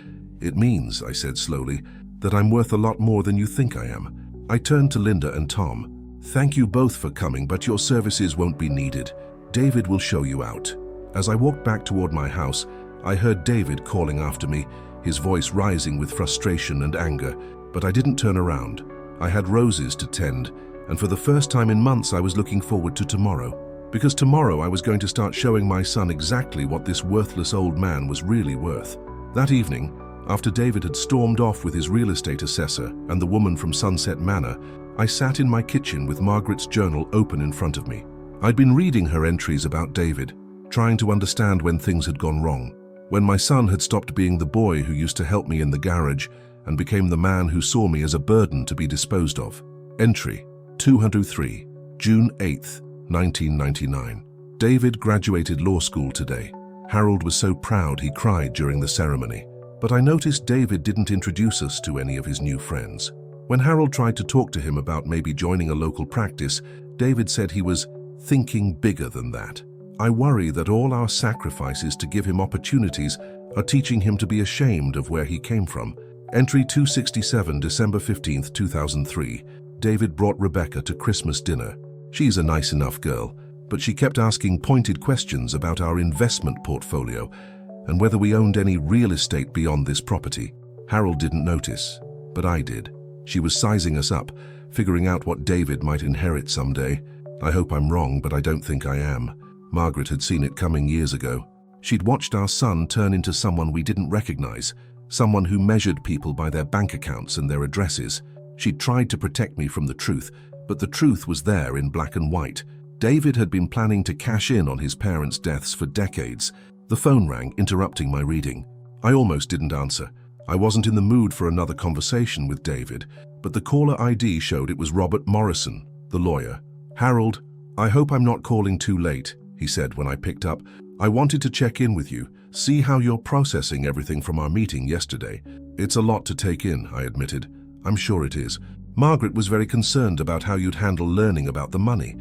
It means, I said slowly, that I'm worth a lot more than you think I am. I turned to Linda and Tom. Thank you both for coming, but your services won't be needed. David will show you out. As I walked back toward my house, I heard David calling after me, his voice rising with frustration and anger, but I didn't turn around. I had roses to tend, and for the first time in months I was looking forward to tomorrow. Because tomorrow I was going to start showing my son exactly what this worthless old man was really worth. That evening, after David had stormed off with his real estate assessor and the woman from Sunset Manor, I sat in my kitchen with Margaret's journal open in front of me. I'd been reading her entries about David, trying to understand when things had gone wrong, when my son had stopped being the boy who used to help me in the garage and became the man who saw me as a burden to be disposed of. Entry 203, June 8th, 1999. David graduated law school today. Harold was so proud he cried during the ceremony. But I noticed David didn't introduce us to any of his new friends. When Harold tried to talk to him about maybe joining a local practice, David said he was thinking bigger than that. I worry that all our sacrifices to give him opportunities are teaching him to be ashamed of where he came from. Entry 267, December 15th, 2003. David brought Rebecca to Christmas dinner. She's a nice enough girl, but she kept asking pointed questions about our investment portfolio and whether we owned any real estate beyond this property. Harold didn't notice, but I did. She was sizing us up, figuring out what David might inherit someday. I hope I'm wrong, but I don't think I am. Margaret had seen it coming years ago. She'd watched our son turn into someone we didn't recognize, someone who measured people by their bank accounts and their addresses. She'd tried to protect me from the truth, but the truth was there in black and white. David had been planning to cash in on his parents' deaths for decades. The phone rang, interrupting my reading. I almost didn't answer. I wasn't in the mood for another conversation with David, but the caller ID showed it was Robert Morrison, the lawyer. "Harold, I hope I'm not calling too late," he said when I picked up. "I wanted to check in with you, see how you're processing everything from our meeting yesterday." "It's a lot to take in," I admitted. "I'm sure it is. Margaret was very concerned about how you'd handle learning about the money.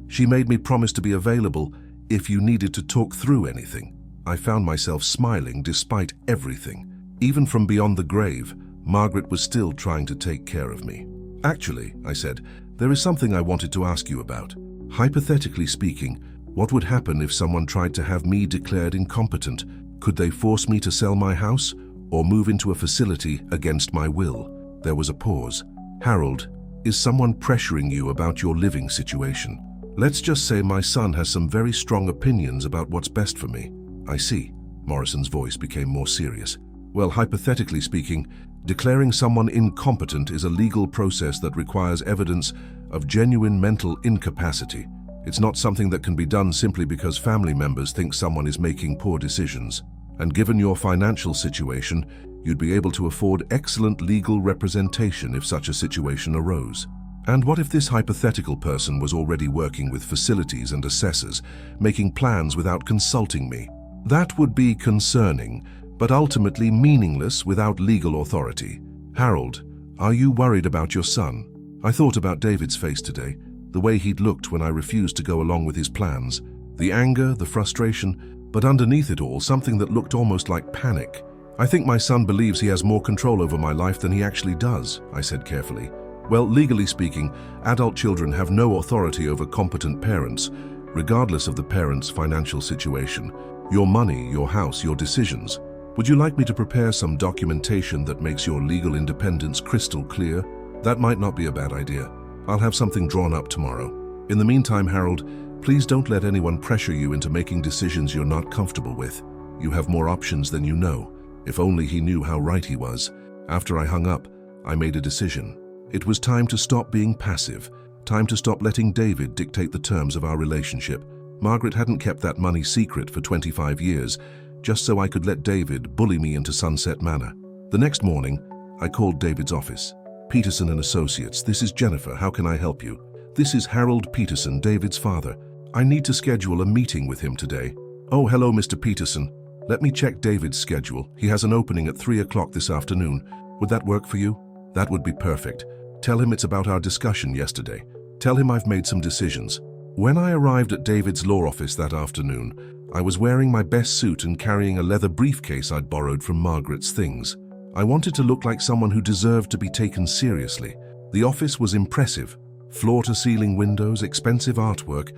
She made me promise to be available if you needed to talk through anything." I found myself smiling despite everything. Even from beyond the grave, Margaret was still trying to take care of me. "Actually," I said, "there is something I wanted to ask you about. Hypothetically speaking, what would happen if someone tried to have me declared incompetent? Could they force me to sell my house or move into a facility against my will?" There was a pause. "Harold, is someone pressuring you about your living situation? Let's just say my son has some very strong opinions about what's best for me." "I see." Morrison's voice became more serious. "Well, hypothetically speaking, declaring someone incompetent is a legal process that requires evidence of genuine mental incapacity. It's not something that can be done simply because family members think someone is making poor decisions. And given your financial situation, you'd be able to afford excellent legal representation if such a situation arose. And what if this hypothetical person was already working with facilities and assessors, making plans without consulting me? That would be concerning, but ultimately meaningless without legal authority. Harold, are you worried about your son?" I thought about David's face today, the way he'd looked when I refused to go along with his plans. The anger, the frustration, but underneath it all, something that looked almost like panic. "I think my son believes he has more control over my life than he actually does," I said carefully. "Well, legally speaking, adult children have no authority over competent parents, regardless of the parent's financial situation. Your money, your house, your decisions. Would you like me to prepare some documentation that makes your legal independence crystal clear?" "That might not be a bad idea. I'll have something drawn up tomorrow. In the meantime, Harold, please don't let anyone pressure you into making decisions you're not comfortable with. You have more options than you know. If only he knew how right he was." After I hung up, I made a decision. It was time to stop being passive, time to stop letting David dictate the terms of our relationship. Margaret hadn't kept that money secret for 25 years, just so I could let David bully me into Sunset Manor. The next morning, I called David's office. "Peterson and Associates, this is Jennifer. How can I help you?" "This is Harold Peterson, David's father. I need to schedule a meeting with him today." "Oh, hello, Mr. Peterson. Let me check David's schedule. He has an opening at 3 o'clock this afternoon. Would that work for you?" "That would be perfect. Tell him it's about our discussion yesterday. Tell him I've made some decisions." When I arrived at David's law office that afternoon, I was wearing my best suit and carrying a leather briefcase I'd borrowed from Margaret's things. I wanted to look like someone who deserved to be taken seriously. The office was impressive. Floor-to-ceiling windows, expensive artwork,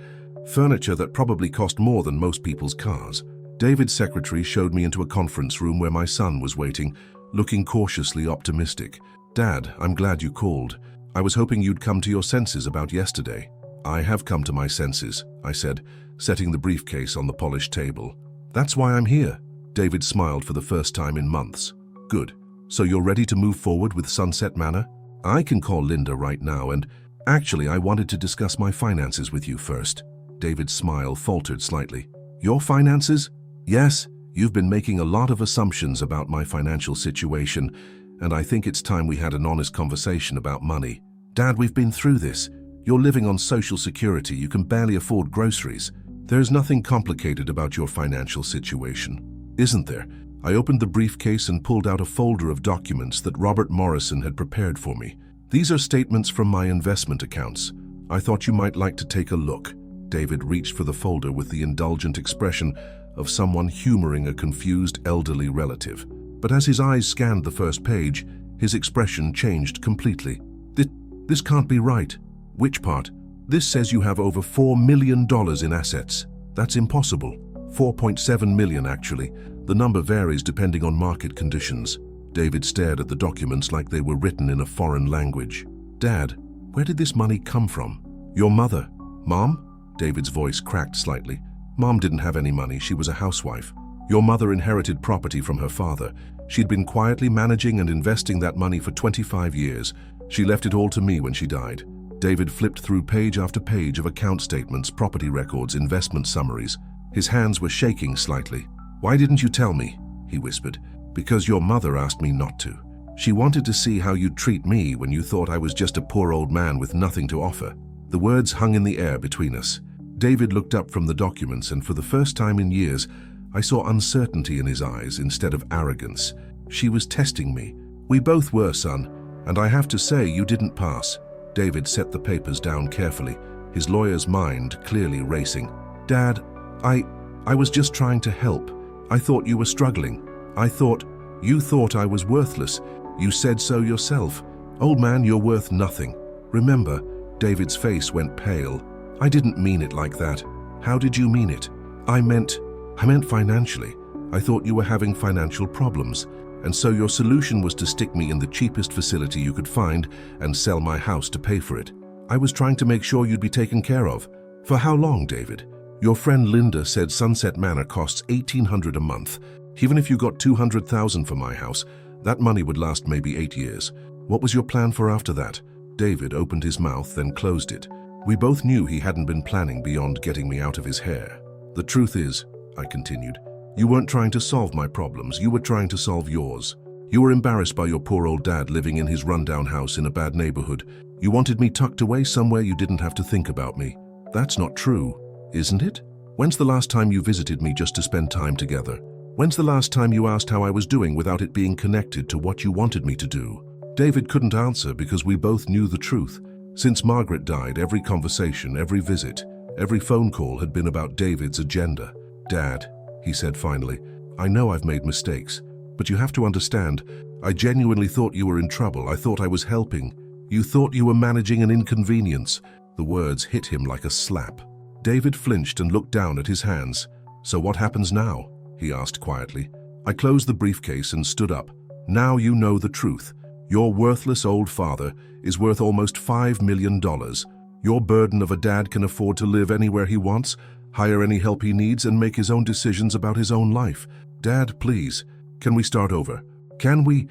furniture that probably cost more than most people's cars. David's secretary showed me into a conference room where my son was waiting, looking cautiously optimistic. "Dad, I'm glad you called. I was hoping you'd come to your senses about yesterday." "I have come to my senses," I said, setting the briefcase on the polished table. "That's why I'm here. David smiled for the first time in months. Good. So you're ready to move forward with Sunset Manor? I can call Linda right now, and actually I wanted to discuss my finances with you first. David's smile faltered slightly. Your finances? Yes, you've been making a lot of assumptions about my financial situation, and I think it's time we had an honest conversation about money. Dad, we've been through this. You're living on Social Security, you can barely afford groceries. There's nothing complicated about your financial situation, isn't there? I opened the briefcase and pulled out a folder of documents that Robert Morrison had prepared for me. These are statements from my investment accounts. I thought you might like to take a look. David reached for the folder with the indulgent expression of someone humoring a confused elderly relative. But as his eyes scanned the first page, his expression changed completely. This can't be right. Which part? This says you have over $4 million in assets. That's impossible. 4.7 million actually. The number varies depending on market conditions. David stared at the documents like they were written in a foreign language. Dad, where did this money come from? Your mother. Mom? David's voice cracked slightly. Mom didn't have any money, she was a housewife. Your mother inherited property from her father. She'd been quietly managing and investing that money for 25 years. She left it all to me when she died. David flipped through page after page of account statements, property records, investment summaries. His hands were shaking slightly. Why didn't you tell me? He whispered. Because your mother asked me not to. She wanted to see how you'd treat me when you thought I was just a poor old man with nothing to offer. The words hung in the air between us. David looked up from the documents, and for the first time in years, I saw uncertainty in his eyes instead of arrogance. She was testing me. We both were, son, and I have to say you didn't pass. David set the papers down carefully, his lawyer's mind clearly racing. Dad, I was just trying to help. I thought you were struggling. You thought I was worthless. You said so yourself. Old man, you're worth nothing. Remember, David's face went pale. I didn't mean it like that. How did you mean it? I meant financially. I thought you were having financial problems, and so your solution was to stick me in the cheapest facility you could find and sell my house to pay for it. I was trying to make sure you'd be taken care of. For how long, David? Your friend Linda said Sunset Manor costs $1,800 a month. Even if you got $200,000 for my house, that money would last maybe 8 years. What was your plan for after that? David opened his mouth, then closed it. We both knew he hadn't been planning beyond getting me out of his hair. The truth is, I continued, you weren't trying to solve my problems, you were trying to solve yours. You were embarrassed by your poor old dad living in his rundown house in a bad neighborhood. You wanted me tucked away somewhere you didn't have to think about me. That's not true, isn't it? When's the last time you visited me just to spend time together? When's the last time you asked how I was doing without it being connected to what you wanted me to do? David couldn't answer because we both knew the truth. Since Margaret died, every conversation, every visit, every phone call had been about David's agenda. Dad, he said finally, I know I've made mistakes, but you have to understand, I genuinely thought you were in trouble. I thought I was helping. You thought you were managing an inconvenience. The words hit him like a slap. David flinched and looked down at his hands. So what happens now? He asked quietly. I closed the briefcase and stood up. Now you know the truth. Your worthless old father is worth almost $5 million. Your burden of a dad can afford to live anywhere he wants, hire any help he needs, and make his own decisions about his own life. Dad, please, can we start over? Can we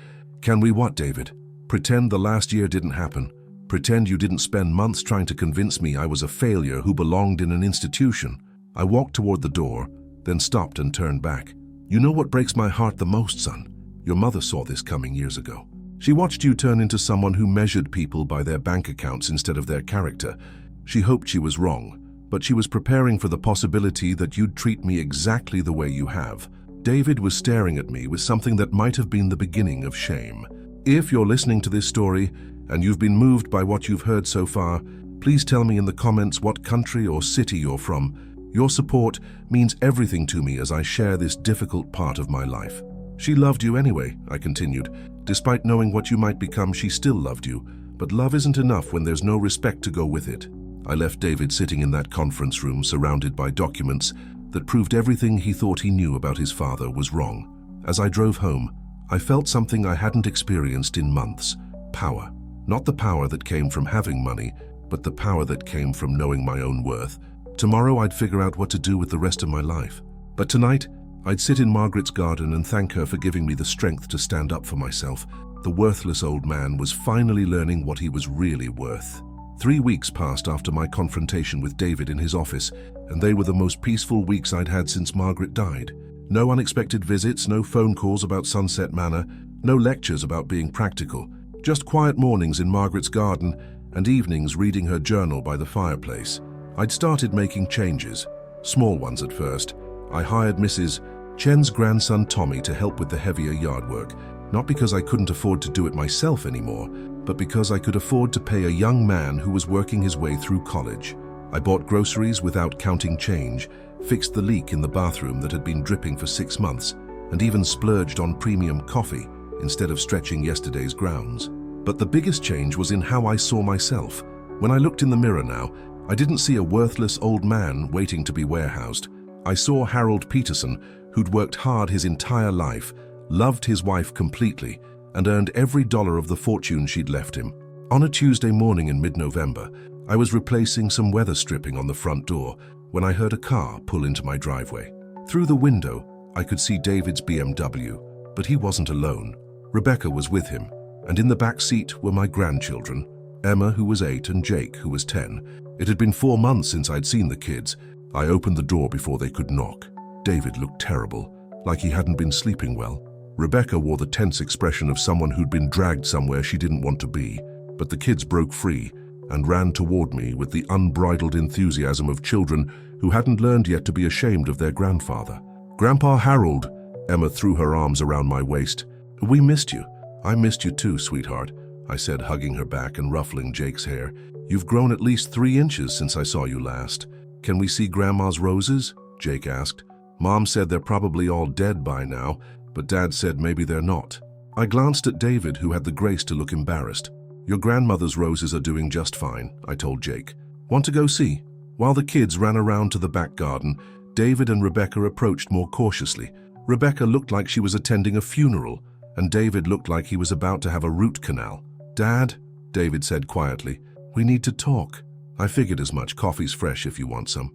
what, David? Pretend the last year didn't happen. Pretend you didn't spend months trying to convince me I was a failure who belonged in an institution. I walked toward the door, then stopped and turned back. You know what breaks my heart the most, son? Your mother saw this coming years ago. She watched you turn into someone who measured people by their bank accounts instead of their character. She hoped she was wrong, but she was preparing for the possibility that you'd treat me exactly the way you have. David was staring at me with something that might have been the beginning of shame. If you're listening to this story and you've been moved by what you've heard so far, please tell me in the comments what country or city you're from. Your support means everything to me as I share this difficult part of my life. She loved you anyway, I continued. Despite knowing what you might become, she still loved you. But love isn't enough when there's no respect to go with it. I left David sitting in that conference room surrounded by documents that proved everything he thought he knew about his father was wrong. As I drove home, I felt something I hadn't experienced in months. Power. Not the power that came from having money, but the power that came from knowing my own worth. Tomorrow I'd figure out what to do with the rest of my life. But tonight, I'd sit in Margaret's garden and thank her for giving me the strength to stand up for myself. The worthless old man was finally learning what he was really worth. 3 weeks passed after my confrontation with David in his office, and they were the most peaceful weeks I'd had since Margaret died. No unexpected visits, no phone calls about Sunset Manor, no lectures about being practical. Just quiet mornings in Margaret's garden and evenings reading her journal by the fireplace. I'd started making changes, small ones at first. I hired Mrs. Chen's grandson Tommy to help with the heavier yard work, not because I couldn't afford to do it myself anymore, but because I could afford to pay a young man who was working his way through college. I bought groceries without counting change, fixed the leak in the bathroom that had been dripping for 6 months, and even splurged on premium coffee instead of stretching yesterday's grounds. But the biggest change was in how I saw myself. When I looked in the mirror now, I didn't see a worthless old man waiting to be warehoused. I saw Harold Peterson, who'd worked hard his entire life, loved his wife completely, and earned every dollar of the fortune she'd left him. On a Tuesday morning in mid-November, I was replacing some weather stripping on the front door when I heard a car pull into my driveway. Through the window, I could see David's BMW, but he wasn't alone. Rebecca was with him, and in the back seat were my grandchildren, Emma, who was 8, and Jake, who was 10. It had been 4 months since I'd seen the kids. I opened the door before they could knock. David looked terrible, like he hadn't been sleeping well. Rebecca wore the tense expression of someone who'd been dragged somewhere she didn't want to be. But the kids broke free and ran toward me with the unbridled enthusiasm of children who hadn't learned yet to be ashamed of their grandfather. "Grandpa Harold," Emma threw her arms around my waist. "We missed you." "I missed you too, sweetheart," I said, hugging her back and ruffling Jake's hair. "You've grown at least 3 inches since I saw you last." "Can we see Grandma's roses?" Jake asked. "Mom said they're probably all dead by now, but Dad said maybe they're not." I glanced at David, who had the grace to look embarrassed. "Your grandmother's roses are doing just fine," I told Jake. "Want to go see?" While the kids ran around to the back garden, David and Rebecca approached more cautiously. Rebecca looked like she was attending a funeral, and David looked like he was about to have a root canal. "Dad," David said quietly, "we need to talk." I figured as much. Coffee's fresh if you want some.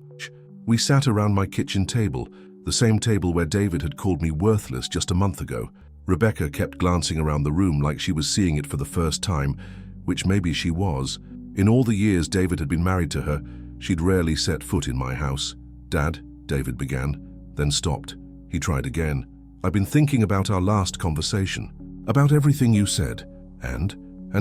We sat around my kitchen table, the same table where David had called me worthless just a month ago. Rebecca kept glancing around the room like she was seeing it for the first time, which maybe she was. In all the years David had been married to her, she'd rarely set foot in my house. "Dad," David began, then stopped. He tried again. "I've been thinking about our last conversation, about everything you said, and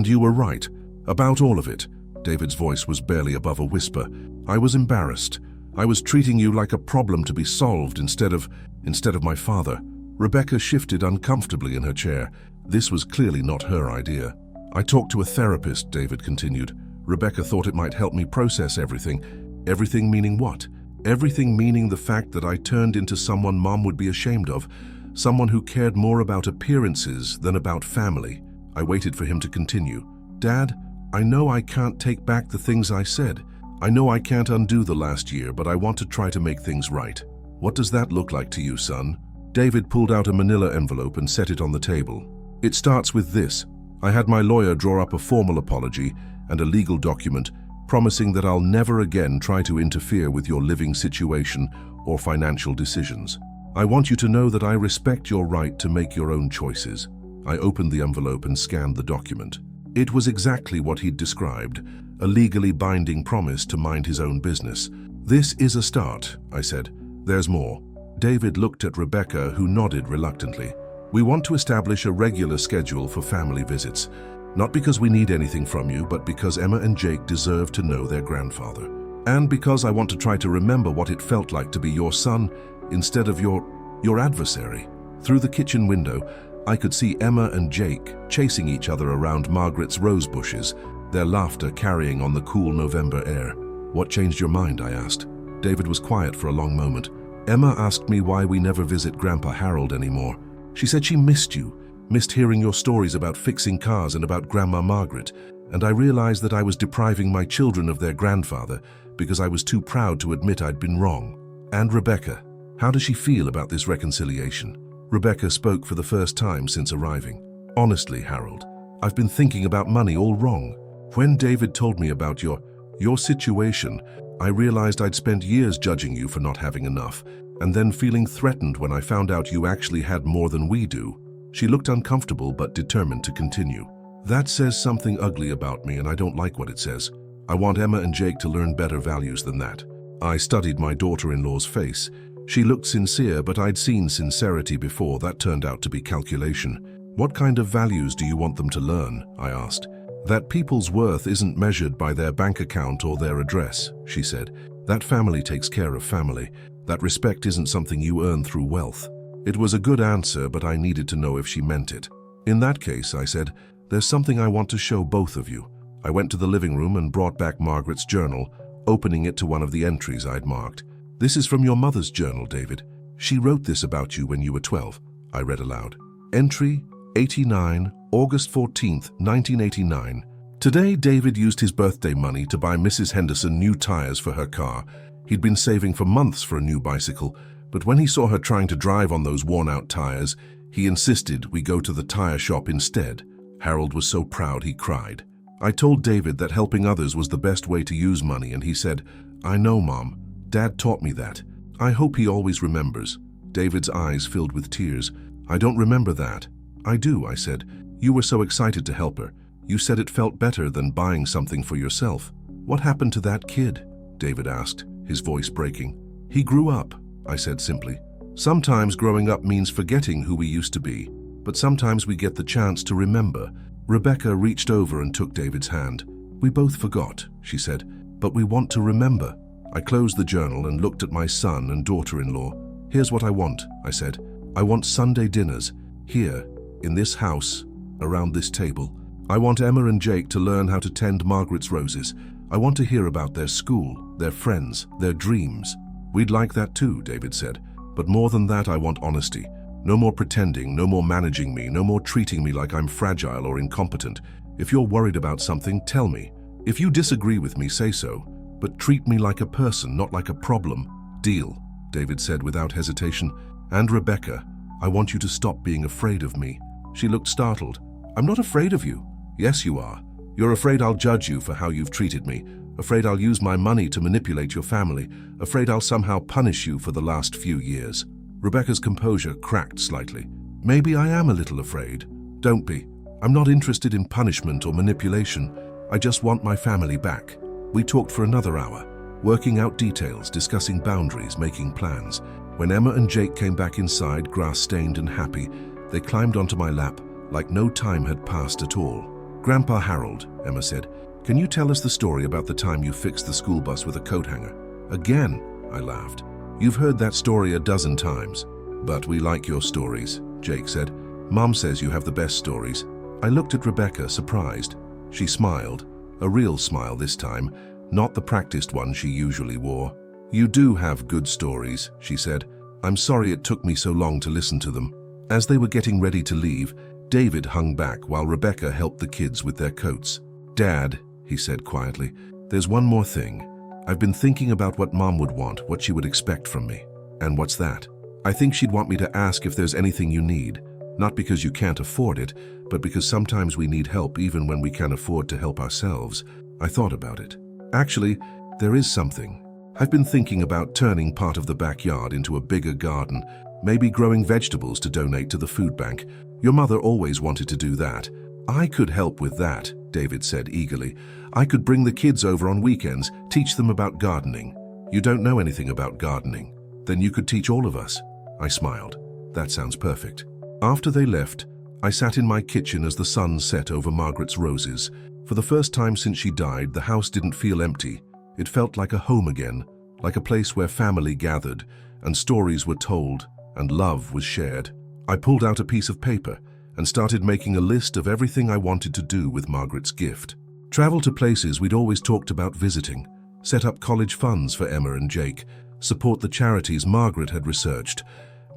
you were right, about all of it." David's voice was barely above a whisper. "I was embarrassed. I was treating you like a problem to be solved instead of my father." Rebecca shifted uncomfortably in her chair. This was clearly not her idea. "I talked to a therapist," David continued. "Rebecca thought it might help me process everything." "Everything meaning what?" "Everything meaning the fact that I turned into someone Mom would be ashamed of, someone who cared more about appearances than about family." I waited for him to continue. "Dad, I know I can't take back the things I said. I know I can't undo the last year, but I want to try to make things right. What does that look like to you, son?" David pulled out a manila envelope and set it on the table. "It starts with this. I had my lawyer draw up a formal apology and a legal document promising that I'll never again try to interfere with your living situation or financial decisions. I want you to know that I respect your right to make your own choices." I opened the envelope and scanned the document. It was exactly what he'd described, a legally binding promise to mind his own business. "This is a start," I said. "There's more." David looked at Rebecca, who nodded reluctantly. "We want to establish a regular schedule for family visits, not because we need anything from you, but because Emma and Jake deserve to know their grandfather. And because I want to try to remember what it felt like to be your son instead of your adversary." Through the kitchen window, I could see Emma and Jake chasing each other around Margaret's rose bushes, their laughter carrying on the cool November air. "What changed your mind?" I asked. David was quiet for a long moment. "Emma asked me why we never visit Grandpa Harold anymore. She said she missed you, missed hearing your stories about fixing cars and about Grandma Margaret, and I realized that I was depriving my children of their grandfather because I was too proud to admit I'd been wrong." "And Rebecca, how does she feel about this reconciliation?" Rebecca spoke for the first time since arriving. "Honestly, Harold, I've been thinking about money all wrong. When David told me about your situation, I realized I'd spent years judging you for not having enough, and then feeling threatened when I found out you actually had more than we do." She looked uncomfortable but determined to continue. "That says something ugly about me, and I don't like what it says. I want Emma and Jake to learn better values than that." I studied my daughter-in-law's face. She looked sincere, but I'd seen sincerity before. That turned out to be calculation. "What kind of values do you want them to learn?" I asked. "That people's worth isn't measured by their bank account or their address," she said. "That family takes care of family. That respect isn't something you earn through wealth." It was a good answer, but I needed to know if she meant it. "In that case," I said, "there's something I want to show both of you." I went to the living room and brought back Margaret's journal, opening it to one of the entries I'd marked. "This is from your mother's journal, David. She wrote this about you when you were 12. I read aloud. "Entry 89, August 14th, 1989. Today, David used his birthday money to buy Mrs. Henderson new tires for her car. He'd been saving for months for a new bicycle, but when he saw her trying to drive on those worn-out tires, he insisted we go to the tire shop instead. Harold was so proud he cried. I told David that helping others was the best way to use money, and he said, 'I know, Mom. Dad taught me that. I hope he always remembers.'" David's eyes filled with tears. "I don't remember that." "I do," I said. "You were so excited to help her. You said it felt better than buying something for yourself." "What happened to that kid?" David asked, his voice breaking. "He grew up," I said simply. "Sometimes growing up means forgetting who we used to be, but sometimes we get the chance to remember." Rebecca reached over and took David's hand. "We both forgot," she said, "but we want to remember." I closed the journal and looked at my son and daughter-in-law. "Here's what I want," I said. "I want Sunday dinners, here, in this house, around this table. I want Emma and Jake to learn how to tend Margaret's roses. I want to hear about their school, their friends, their dreams." "We'd like that too," David said. "But more than that, I want honesty. No more pretending, no more managing me, no more treating me like I'm fragile or incompetent. If you're worried about something, tell me. If you disagree with me, say so. But treat me like a person, not like a problem. Deal," David said without hesitation. "And Rebecca, I want you to stop being afraid of me." She looked startled. "I'm not afraid of you." "Yes, you are. You're afraid I'll judge you for how you've treated me. Afraid I'll use my money to manipulate your family. Afraid I'll somehow punish you for the last few years." Rebecca's composure cracked slightly. "Maybe I am a little afraid. Don't be. I'm not interested in punishment or manipulation. I just want my family back." We talked for another hour, working out details, discussing boundaries, making plans. When Emma and Jake came back inside, grass-stained and happy, they climbed onto my lap like no time had passed at all. "Grandpa Harold," Emma said, "can you tell us the story about the time you fixed the school bus with a coat hanger?" "Again?" I laughed. "You've heard that story a dozen times." "But we like your stories," Jake said. "Mom says you have the best stories." I looked at Rebecca, surprised. She smiled, a real smile this time, not the practiced one she usually wore. "You do have good stories," she said. "I'm sorry it took me so long to listen to them." As they were getting ready to leave, David hung back while Rebecca helped the kids with their coats. "Dad," he said quietly, "there's one more thing. I've been thinking about what Mom would want, what she would expect from me." "And what's that?" "I think she'd want me to ask if there's anything you need. Not because you can't afford it, but because sometimes we need help even when we can't afford to help ourselves." I thought about it. "Actually, there is something. I've been thinking about turning part of the backyard into a bigger garden, maybe growing vegetables to donate to the food bank. Your mother always wanted to do that." "I could help with that," David said eagerly. "I could bring the kids over on weekends, teach them about gardening." "You don't know anything about gardening. Then you could teach all of us." I smiled. "That sounds perfect." After they left, I sat in my kitchen as the sun set over Margaret's roses. For the first time since she died, the house didn't feel empty. It felt like a home again, like a place where family gathered, and stories were told, and love was shared. I pulled out a piece of paper and started making a list of everything I wanted to do with Margaret's gift. Travel to places we'd always talked about visiting, set up college funds for Emma and Jake, support the charities Margaret had researched,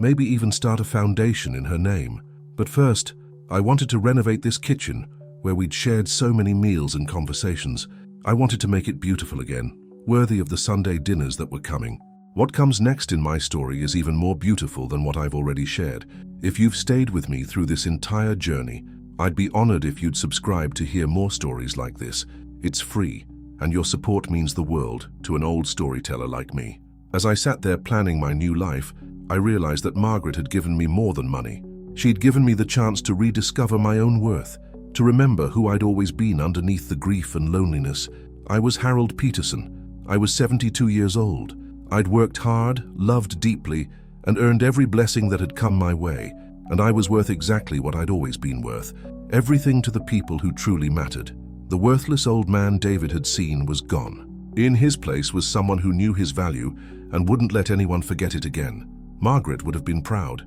maybe even start a foundation in her name. But first, I wanted to renovate this kitchen where we'd shared so many meals and conversations. I wanted to make it beautiful again, worthy of the Sunday dinners that were coming. What comes next in my story is even more beautiful than what I've already shared. If you've stayed with me through this entire journey, I'd be honored if you'd subscribe to hear more stories like this. It's free, and your support means the world to an old storyteller like me. As I sat there planning my new life, I realized that Margaret had given me more than money. She'd given me the chance to rediscover my own worth, to remember who I'd always been underneath the grief and loneliness. I was Harold Peterson. I was 72 years old. I'd worked hard, loved deeply, and earned every blessing that had come my way, and I was worth exactly what I'd always been worth, everything to the people who truly mattered. The worthless old man David had seen was gone. In his place was someone who knew his value and wouldn't let anyone forget it again. Margaret would have been proud.